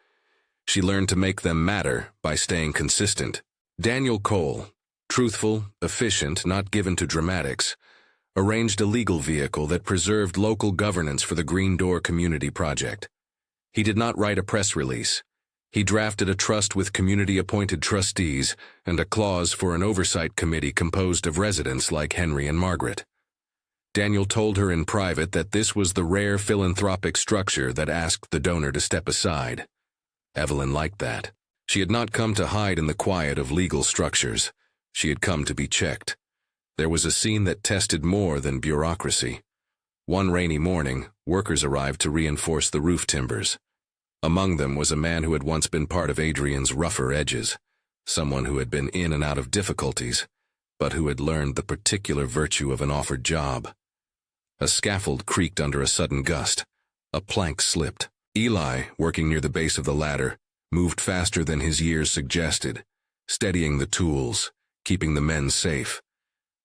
She learned to make them matter by staying consistent. Daniel Cole, truthful, efficient, not given to dramatics, arranged a legal vehicle that preserved local governance for the Green Door Community Project. He did not write a press release. He drafted a trust with community-appointed trustees and a clause for an oversight committee composed of residents like Henry and Margaret. Daniel told her in private that this was the rare philanthropic structure that asked the donor to step aside. Evelyn liked that. She had not come to hide in the quiet of legal structures. She had come to be checked. There was a scene that tested more than bureaucracy. One rainy morning, workers arrived to reinforce the roof timbers. Among them was a man who had once been part of Adrian's rougher edges, someone who had been in and out of difficulties, but who had learned the particular virtue of an offered job. A scaffold creaked under a sudden gust. A plank slipped. Eli, working near the base of the ladder, moved faster than his years suggested, steadying the tools, keeping the men safe.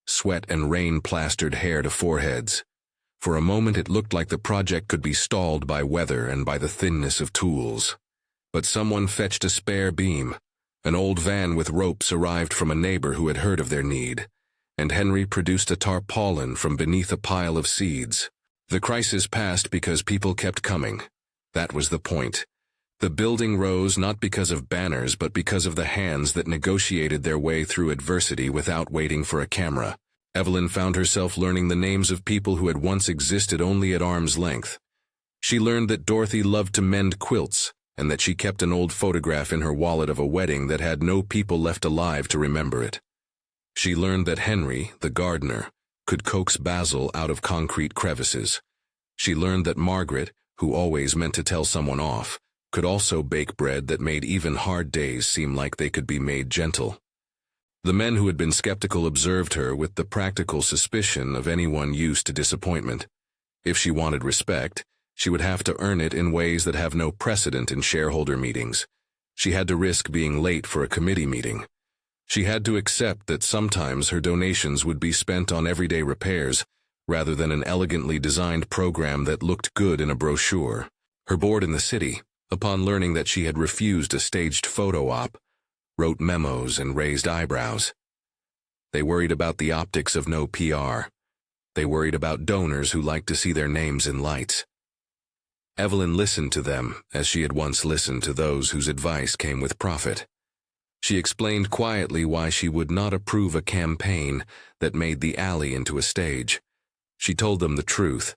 Sweat and rain plastered hair to foreheads. For a moment it looked like the project could be stalled by weather and by the thinness of tools. But someone fetched a spare beam. An old van with ropes arrived from a neighbor who had heard of their need, and Henry produced a tarpaulin from beneath a pile of seeds. The crisis passed because people kept coming. That was the point. The building rose not because of banners but because of the hands that negotiated their way through adversity without waiting for a camera. Evelyn found herself learning the names of people who had once existed only at arm's length. She learned that Dorothy loved to mend quilts, and that she kept an old photograph in her wallet of a wedding that had no people left alive to remember it. She learned that Henry, the gardener, could coax basil out of concrete crevices. She learned that Margaret, who always meant to tell someone off, could also bake bread that made even hard days seem like they could be made gentle. The men who had been skeptical observed her with the practical suspicion of anyone used to disappointment. If she wanted respect, she would have to earn it in ways that have no precedent in shareholder meetings. She had to risk being late for a committee meeting. She had to accept that sometimes her donations would be spent on everyday repairs, rather than an elegantly designed program that looked good in a brochure. Her board in the city, upon learning that she had refused a staged photo op, wrote memos and raised eyebrows. They worried about the optics of no PR. They worried about donors who liked to see their names in lights. Evelyn listened to them as she had once listened to those whose advice came with profit. She explained quietly why she would not approve a campaign that made the alley into a stage. She told them the truth.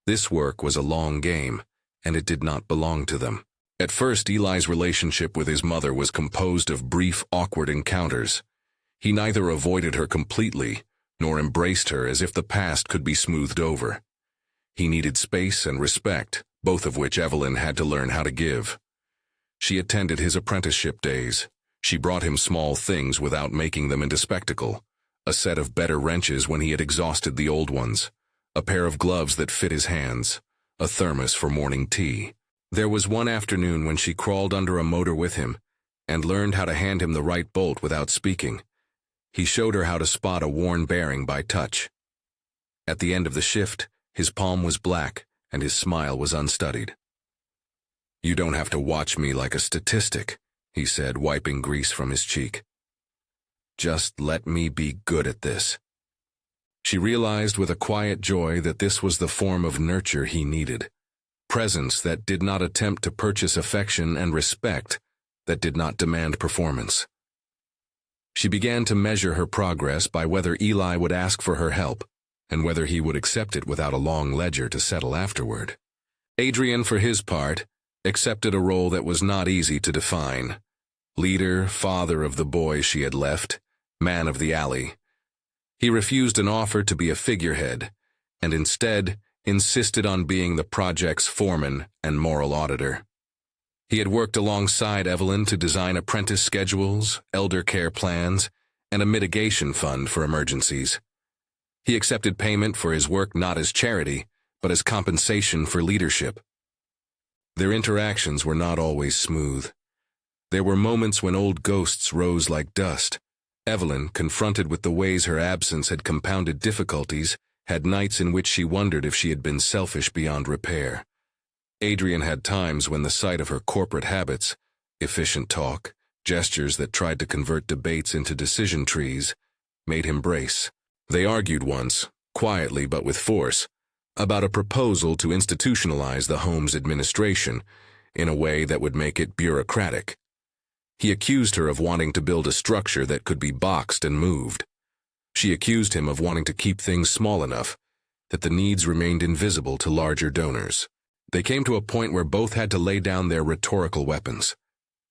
This work was a long game, and it did not belong to them. At first, Eli's relationship with his mother was composed of brief, awkward encounters. He neither avoided her completely, nor embraced her as if the past could be smoothed over. He needed space and respect, both of which Evelyn had to learn how to give. She attended his apprenticeship days. She brought him small things without making them into spectacle. A set of better wrenches when he had exhausted the old ones. A pair of gloves that fit his hands. A thermos for morning tea. There was one afternoon when she crawled under a motor with him and learned how to hand him the right bolt without speaking. He showed her how to spot a worn bearing by touch. At the end of the shift, his palm was black and his smile was unstudied. "You don't have to watch me like a statistic," he said, wiping grease from his cheek. "Just let me be good at this." She realized with a quiet joy that this was the form of nurture he needed. Presence that did not attempt to purchase affection, and respect that did not demand performance. She began to measure her progress by whether Eli would ask for her help, and whether he would accept it without a long ledger to settle afterward. Adrian, for his part, accepted a role that was not easy to define. Leader, father of the boy she had left, man of the alley. He refused an offer to be a figurehead, and instead insisted on being the project's foreman and moral auditor. He had worked alongside Evelyn to design apprentice schedules, elder care plans, and a mitigation fund for emergencies. He accepted payment for his work not as charity, but as compensation for leadership. Their interactions were not always smooth. There were moments when old ghosts rose like dust. Evelyn, confronted with the ways her absence had compounded difficulties, had nights in which she wondered if she had been selfish beyond repair. Adrian had times when the sight of her corporate habits, efficient talk, gestures that tried to convert debates into decision trees, made him brace. They argued once, quietly but with force, about a proposal to institutionalize the home's administration in a way that would make it bureaucratic. He accused her of wanting to build a structure that could be boxed and moved. She accused him of wanting to keep things small enough that the needs remained invisible to larger donors. They came to a point where both had to lay down their rhetorical weapons.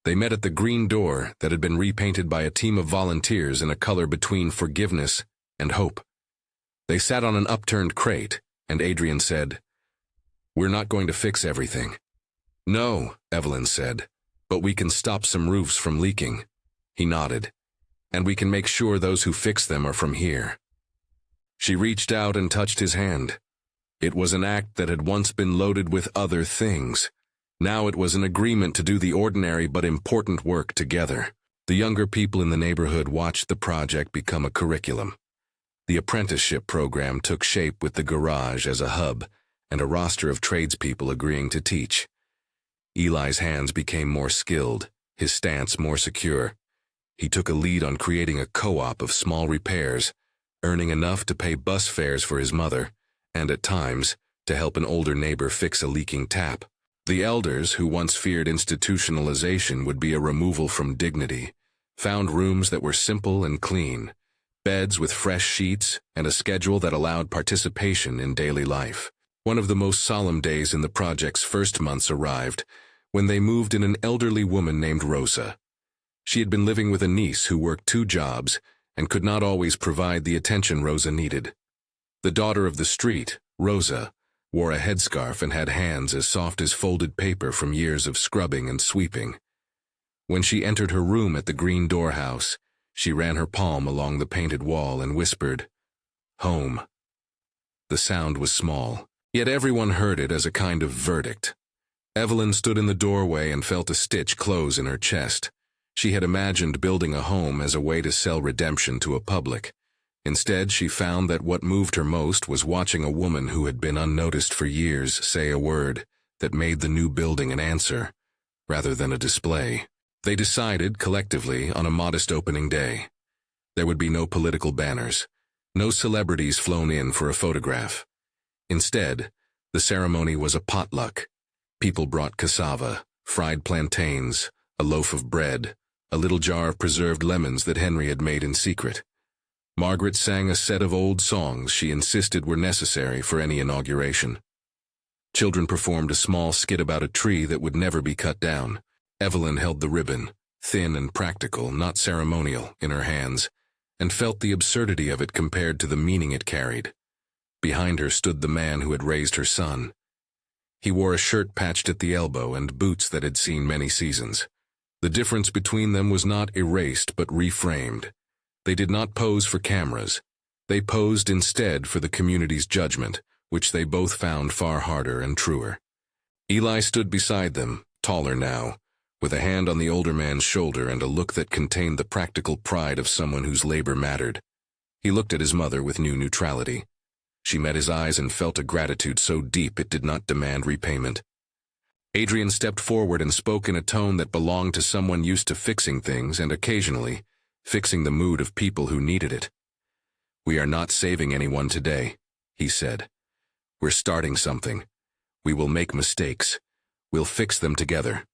They met at the green door that had been repainted by a team of volunteers in a color between forgiveness and hope. They sat on an upturned crate, and Adrian said, "We're not going to fix everything." "No," Evelyn said, "but we can stop some roofs from leaking." He nodded. "And we can make sure those who fix them are from here." She reached out and touched his hand. It was an act that had once been loaded with other things. Now it was an agreement to do the ordinary but important work together. The younger people in the neighborhood watched the project become a curriculum. The apprenticeship program took shape with the garage as a hub and a roster of tradespeople agreeing to teach. Eli's hands became more skilled, his stance more secure. He took a lead on creating a co-op of small repairs, earning enough to pay bus fares for his mother, and at times, to help an older neighbor fix a leaking tap. The elders, who once feared institutionalization would be a removal from dignity, found rooms that were simple and clean, beds with fresh sheets, and a schedule that allowed participation in daily life. One of the most solemn days in the project's first months arrived, when they moved in an elderly woman named Rosa. She had been living with a niece who worked 2 jobs and could not always provide the attention Rosa needed. The daughter of the street, Rosa, wore a headscarf and had hands as soft as folded paper from years of scrubbing and sweeping. When she entered her room at the green door house, she ran her palm along the painted wall and whispered, "Home." The sound was small, yet everyone heard it as a kind of verdict. Evelyn stood in the doorway and felt a stitch close in her chest. She had imagined building a home as a way to sell redemption to a public. Instead, she found that what moved her most was watching a woman who had been unnoticed for years say a word that made the new building an answer, rather than a display. They decided, collectively, on a modest opening day. There would be no political banners, no celebrities flown in for a photograph. Instead, the ceremony was a potluck. People brought cassava, fried plantains, a loaf of bread, a little jar of preserved lemons that Henry had made in secret. Margaret sang a set of old songs she insisted were necessary for any inauguration. Children performed a small skit about a tree that would never be cut down. Evelyn held the ribbon, thin and practical, not ceremonial, in her hands, and felt the absurdity of it compared to the meaning it carried. Behind her stood the man who had raised her son. He wore a shirt patched at the elbow and boots that had seen many seasons. The difference between them was not erased but reframed. They did not pose for cameras. They posed instead for the community's judgment, which they both found far harder and truer. Eli stood beside them, taller now, with a hand on the older man's shoulder and a look that contained the practical pride of someone whose labor mattered. He looked at his mother with new neutrality. She met his eyes and felt a gratitude so deep it did not demand repayment. Adrian stepped forward and spoke in a tone that belonged to someone used to fixing things and occasionally fixing the mood of people who needed it. "We are not saving anyone today," he said. "We're starting something. We will make mistakes. We'll fix them together."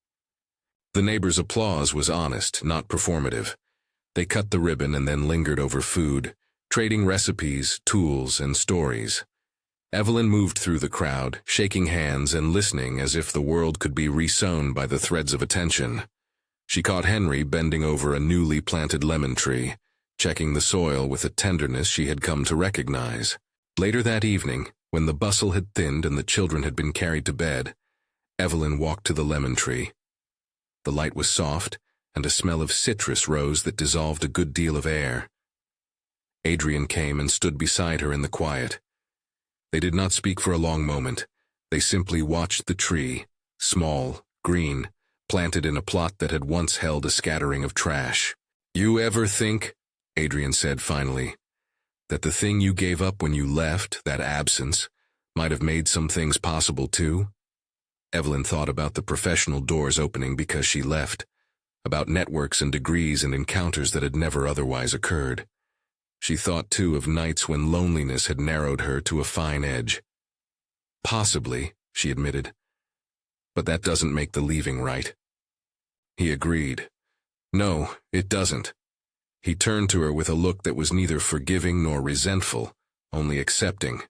The neighbors' applause was honest, not performative. They cut the ribbon and then lingered over food, trading recipes, tools, and stories. Evelyn moved through the crowd, shaking hands and listening as if the world could be resewn by the threads of attention. She caught Henry bending over a newly planted lemon tree, checking the soil with a tenderness she had come to recognize. Later that evening, when the bustle had thinned and the children had been carried to bed, Evelyn walked to the lemon tree. The light was soft, and a smell of citrus rose that dissolved a good deal of air. Adrian came and stood beside her in the quiet. They did not speak for a long moment. They simply watched the tree, small, green, planted in a plot that had once held a scattering of trash. "You ever think," Adrian said finally, "that the thing you gave up when you left, that absence, might have made some things possible too?" Evelyn thought about the professional doors opening because she left, about networks and degrees and encounters that had never otherwise occurred. She thought, too, of nights when loneliness had narrowed her to a fine edge. "Possibly," she admitted, "but that doesn't make the leaving right." He agreed. "No, it doesn't." He turned to her with a look that was neither forgiving nor resentful, only accepting.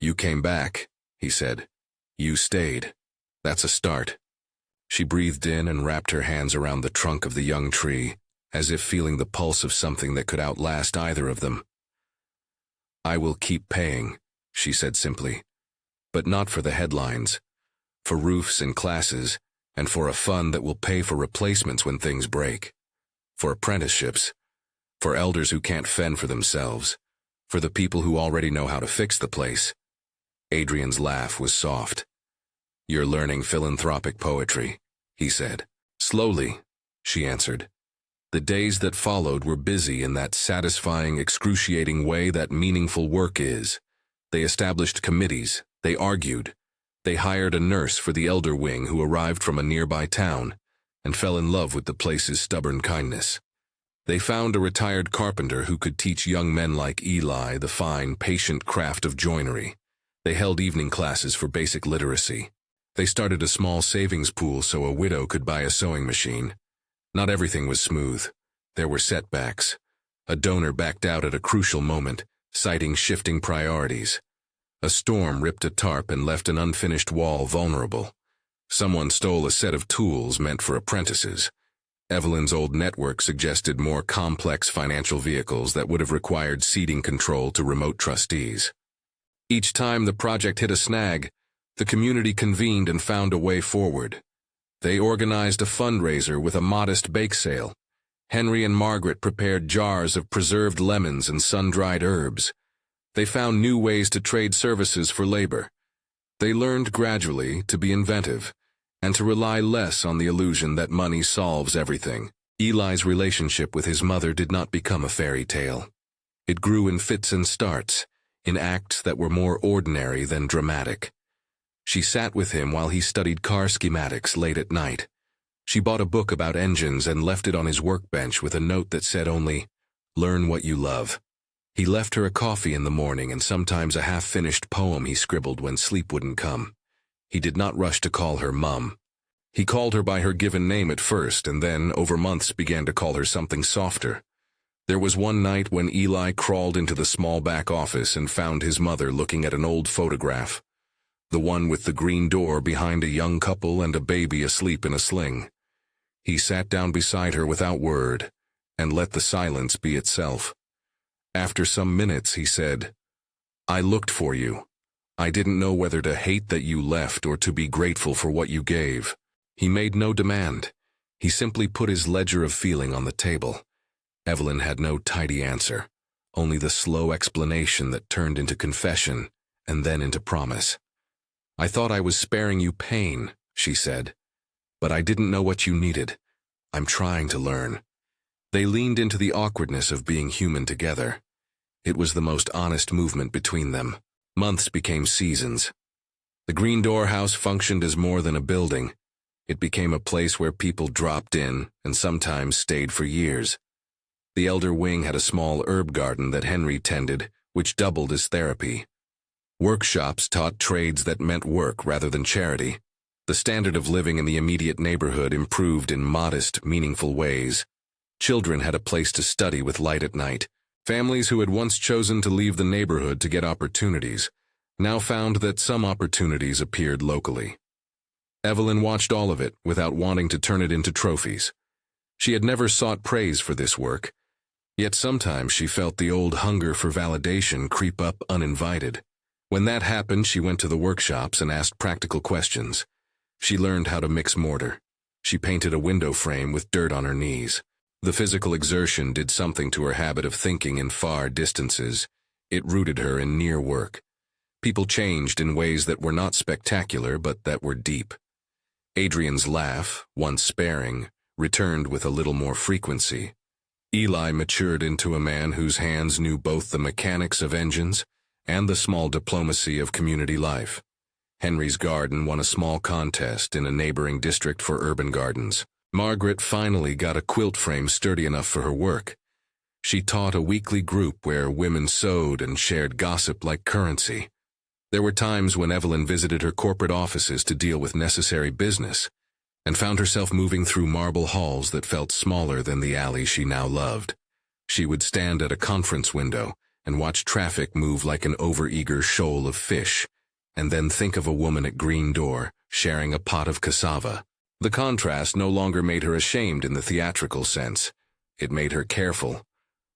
"You came back," he said. "You stayed. That's a start." She breathed in and wrapped her hands around the trunk of the young tree, as if feeling the pulse of something that could outlast either of them. "I will keep paying," she said simply, "but not for the headlines, for roofs and classes, and for a fund that will pay for replacements when things break, for apprenticeships, for elders who can't fend for themselves, for the people who already know how to fix the place." Adrian's laugh was soft. "You're learning philanthropic poetry," he said. "Slowly," she answered. The days that followed were busy in that satisfying, excruciating way that meaningful work is. They established committees, they argued, they hired a nurse for the elder wing who arrived from a nearby town and fell in love with the place's stubborn kindness. They found a retired carpenter who could teach young men like Eli the fine, patient craft of joinery. They held evening classes for basic literacy. They started a small savings pool so a widow could buy a sewing machine. Not everything was smooth. There were setbacks. A donor backed out at a crucial moment, citing shifting priorities. A storm ripped a tarp and left an unfinished wall vulnerable. Someone stole a set of tools meant for apprentices. Evelyn's old network suggested more complex financial vehicles that would have required ceding control to remote trustees. Each time the project hit a snag, the community convened and found a way forward. They organized a fundraiser with a modest bake sale. Henry and Margaret prepared jars of preserved lemons and sun-dried herbs. They found new ways to trade services for labor. They learned gradually to be inventive and to rely less on the illusion that money solves everything. Eli's relationship with his mother did not become a fairy tale. It grew in fits and starts, in acts that were more ordinary than dramatic. She sat with him while he studied car schematics late at night. She bought a book about engines and left it on his workbench with a note that said only, "Learn what you love." He left her a coffee in the morning and sometimes a half-finished poem he scribbled when sleep wouldn't come. He did not rush to call her Mum. He called her by her given name at first and then, over months, began to call her something softer. There was one night when Eli crawled into the small back office and found his mother looking at an old photograph. The one with the green door behind a young couple and a baby asleep in a sling. He sat down beside her without word and let the silence be itself. After some minutes, he said, "I looked for you. I didn't know whether to hate that you left or to be grateful for what you gave." He made no demand. He simply put his ledger of feeling on the table. Evelyn had no tidy answer, only the slow explanation that turned into confession and then into promise. "I thought I was sparing you pain," she said, "but I didn't know what you needed. I'm trying to learn." They leaned into the awkwardness of being human together. It was the most honest movement between them. Months became seasons. The Green Door House functioned as more than a building. It became a place where people dropped in and sometimes stayed for years. The elder wing had a small herb garden that Henry tended, which doubled as therapy. Workshops taught trades that meant work rather than charity. The standard of living in the immediate neighborhood improved in modest, meaningful ways. Children had a place to study with light at night. Families who had once chosen to leave the neighborhood to get opportunities now found that some opportunities appeared locally. Evelyn watched all of it without wanting to turn it into trophies. She had never sought praise for this work, yet sometimes she felt the old hunger for validation creep up uninvited. When that happened, she went to the workshops and asked practical questions. She learned how to mix mortar. She painted a window frame with dirt on her knees. The physical exertion did something to her habit of thinking in far distances. It rooted her in near work. People changed in ways that were not spectacular but that were deep. Adrian's laugh, once sparing, returned with a little more frequency. Eli matured into a man whose hands knew both the mechanics of engines and the small diplomacy of community life. Henry's garden won a small contest in a neighboring district for urban gardens. Margaret finally got a quilt frame sturdy enough for her work. She taught a weekly group where women sewed and shared gossip like currency. There were times when Evelyn visited her corporate offices to deal with necessary business, and found herself moving through marble halls that felt smaller than the alley she now loved. She would stand at a conference window and watch traffic move like an overeager shoal of fish, and then think of a woman at Green Door sharing a pot of cassava. The contrast no longer made her ashamed in the theatrical sense. It made her careful.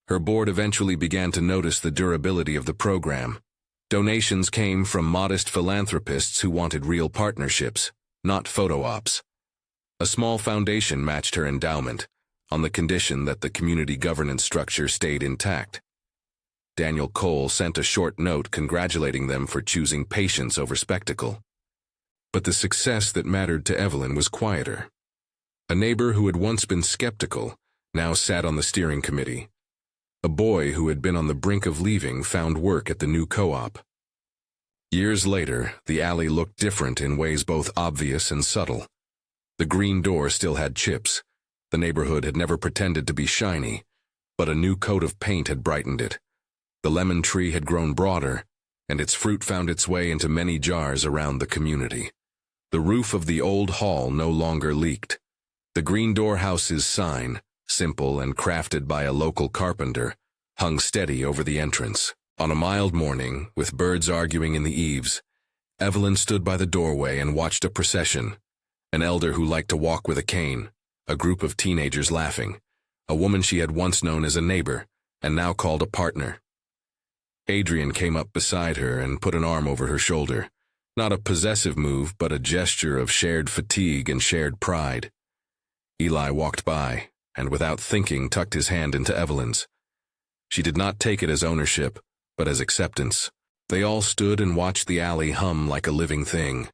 Her board eventually began to notice the durability of the program. Donations came from modest philanthropists who wanted real partnerships, not photo ops. A small foundation matched her endowment, on the condition that the community governance structure stayed intact. Daniel Cole sent a short note congratulating them for choosing patience over spectacle. But the success that mattered to Evelyn was quieter. A neighbor who had once been skeptical now sat on the steering committee. A boy who had been on the brink of leaving found work at the new co-op. Years later, the alley looked different in ways both obvious and subtle. The Green Door still had chips. The neighborhood had never pretended to be shiny, but a new coat of paint had brightened it. The lemon tree had grown broader, and its fruit found its way into many jars around the community. The roof of the old hall no longer leaked. The Green Door House's sign, simple and crafted by a local carpenter, hung steady over the entrance. On a mild morning, with birds arguing in the eaves, Evelyn stood by the doorway and watched a procession. An elder who liked to walk with a cane, a group of teenagers laughing, a woman she had once known as a neighbor, and now called a partner. Adrian came up beside her and put an arm over her shoulder. Not a possessive move, but a gesture of shared fatigue and shared pride. Eli walked by, and without thinking tucked his hand into Evelyn's. She did not take it as ownership, but as acceptance. They all stood and watched the alley hum like a living thing.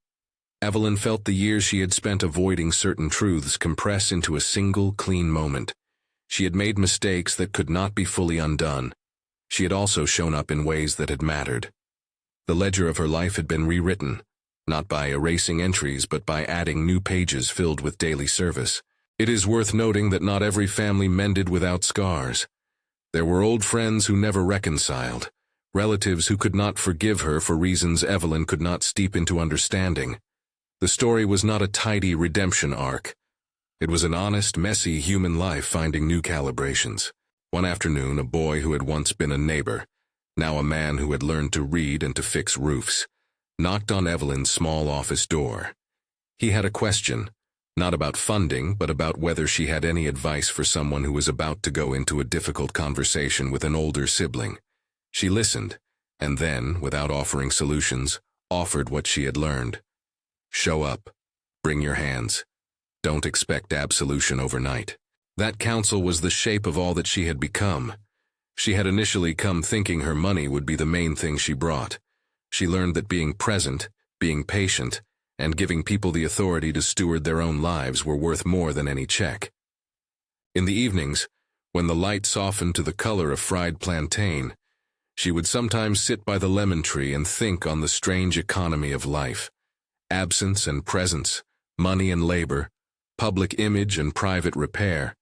Evelyn felt the years she had spent avoiding certain truths compress into a single, clean moment. She had made mistakes that could not be fully undone. She had also shown up in ways that had mattered. The ledger of her life had been rewritten, not by erasing entries but by adding new pages filled with daily service. It is worth noting that not every family mended without scars. There were old friends who never reconciled, relatives who could not forgive her for reasons Evelyn could not steep into understanding. The story was not a tidy redemption arc. It was an honest, messy human life finding new calibrations. One afternoon, a boy who had once been a neighbor, now a man who had learned to read and to fix roofs, knocked on Evelyn's small office door. He had a question, not about funding, but about whether she had any advice for someone who was about to go into a difficult conversation with an older sibling. She listened, and then, without offering solutions, offered what she had learned. Show up. Bring your hands. Don't expect absolution overnight. That counsel was the shape of all that she had become. She had initially come thinking her money would be the main thing she brought. She learned that being present, being patient, and giving people the authority to steward their own lives were worth more than any check. In the evenings, when the light softened to the color of fried plantain, she would sometimes sit by the lemon tree and think on the strange economy of life. absence and presence, money and labor, public image and private repair.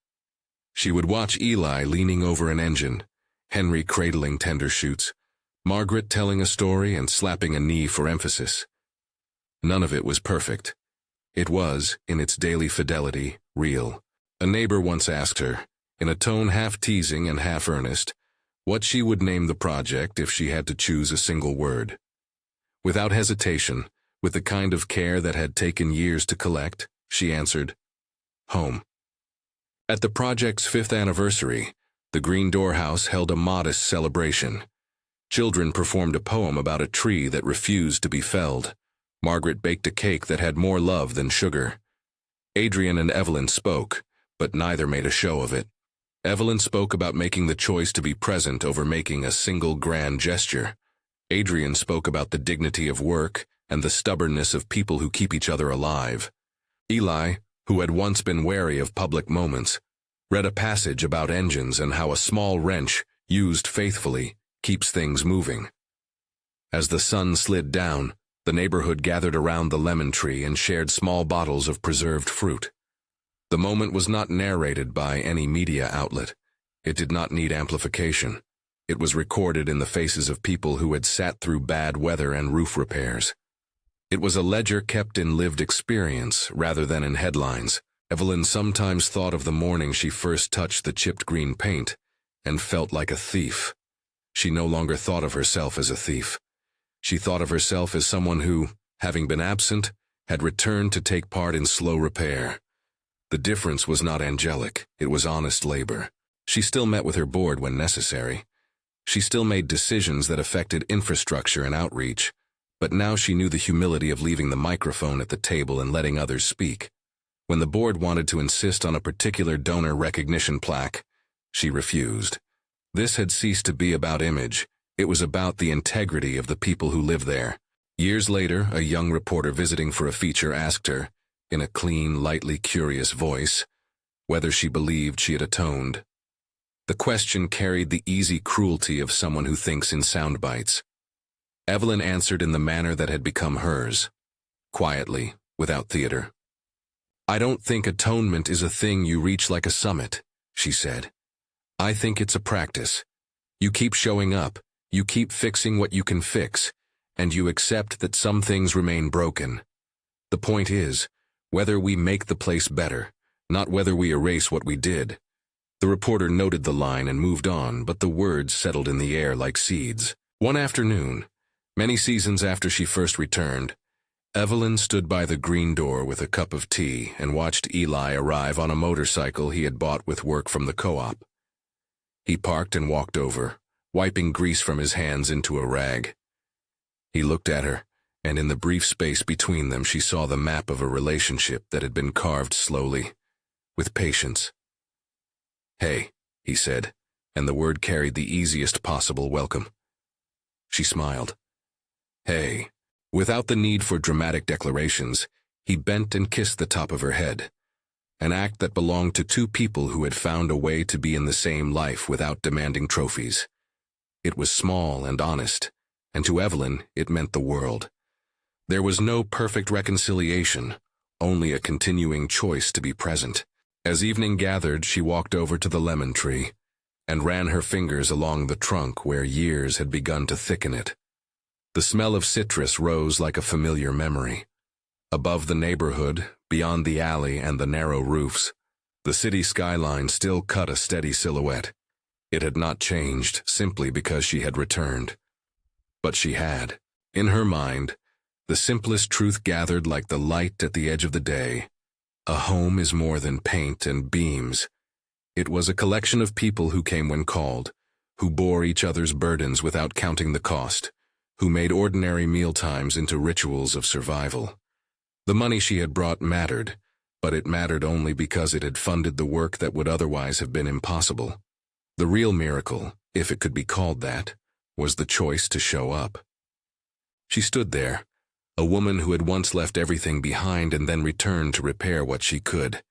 She would watch Eli leaning over an engine, Henry cradling tender shoots, Margaret telling a story and slapping a knee for emphasis. None of it was perfect. It was, in its daily fidelity, real. A neighbor once asked her, in a tone half teasing and half earnest, what she would name the project if she had to choose a single word. Without hesitation, with the kind of care that had taken years to collect, she answered, home. At the project's 5th anniversary, the Green Door House held a modest celebration. Children performed a poem about a tree that refused to be felled. Margaret baked a cake that had more love than sugar. Adrian and Evelyn spoke, but neither made a show of it. Evelyn spoke about making the choice to be present over making a single grand gesture. Adrian spoke about the dignity of work and the stubbornness of people who keep each other alive. Eli, who had once been wary of public moments, read a passage about engines and how a small wrench, used faithfully, keeps things moving. As the sun slid down, the neighborhood gathered around the lemon tree and shared small bottles of preserved fruit. The moment was not narrated by any media outlet. It did not need amplification. It was recorded in the faces of people who had sat through bad weather and roof repairs. It was a ledger kept in lived experience rather than in headlines. Evelyn sometimes thought of the morning she first touched the chipped green paint and felt like a thief. She no longer thought of herself as a thief. She thought of herself as someone who, having been absent, had returned to take part in slow repair. The difference was not angelic, it was honest labor. She still met with her board when necessary. She still made decisions that affected infrastructure and outreach, but now she knew the humility of leaving the microphone at the table and letting others speak. When the board wanted to insist on a particular donor recognition plaque, she refused. This had ceased to be about image. It was about the integrity of the people who live there. Years later, a young reporter visiting for a feature asked her, in a clean, lightly curious voice, whether she believed she had atoned. The question carried the easy cruelty of someone who thinks in sound bites. Evelyn answered in the manner that had become hers, quietly, without theater. I don't think atonement is a thing you reach like a summit, she said. I think it's a practice. You keep showing up, you keep fixing what you can fix, and you accept that some things remain broken. The point is, whether we make the place better, not whether we erase what we did. The reporter noted the line and moved on, but the words settled in the air like seeds. One afternoon, many seasons after she first returned, Evelyn stood by the green door with a cup of tea and watched Eli arrive on a motorcycle he had bought with work from the co-op. He parked and walked over, wiping grease from his hands into a rag. He looked at her, and in the brief space between them she saw the map of a relationship that had been carved slowly, with patience. Hey, he said, and the word carried the easiest possible welcome. She smiled. Hey. Without the need for dramatic declarations, he bent and kissed the top of her head, an act that belonged to two people who had found a way to be in the same life without demanding trophies. It was small and honest, and to Evelyn it meant the world. There was no perfect reconciliation, only a continuing choice to be present. As evening gathered, she walked over to the lemon tree and ran her fingers along the trunk where years had begun to thicken it. The smell of citrus rose like a familiar memory. Above the neighborhood, beyond the alley and the narrow roofs, the city skyline still cut a steady silhouette. It had not changed simply because she had returned. But she had. In her mind, the simplest truth gathered like the light at the edge of the day. A home is more than paint and beams. It was a collection of people who came when called, who bore each other's burdens without counting the cost, who made ordinary mealtimes into rituals of survival. The money she had brought mattered, but it mattered only because it had funded the work that would otherwise have been impossible. The real miracle, if it could be called that, was the choice to show up. She stood there, a woman who had once left everything behind and then returned to repair what she could.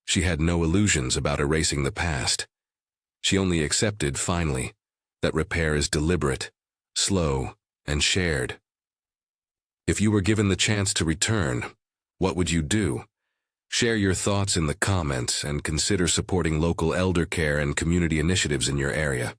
She had no illusions about erasing the past. She only accepted, finally, that repair is deliberate, slow, and shared. If you were given the chance to return, what would you do? Share your thoughts in the comments and consider supporting local elder care and community initiatives in your area.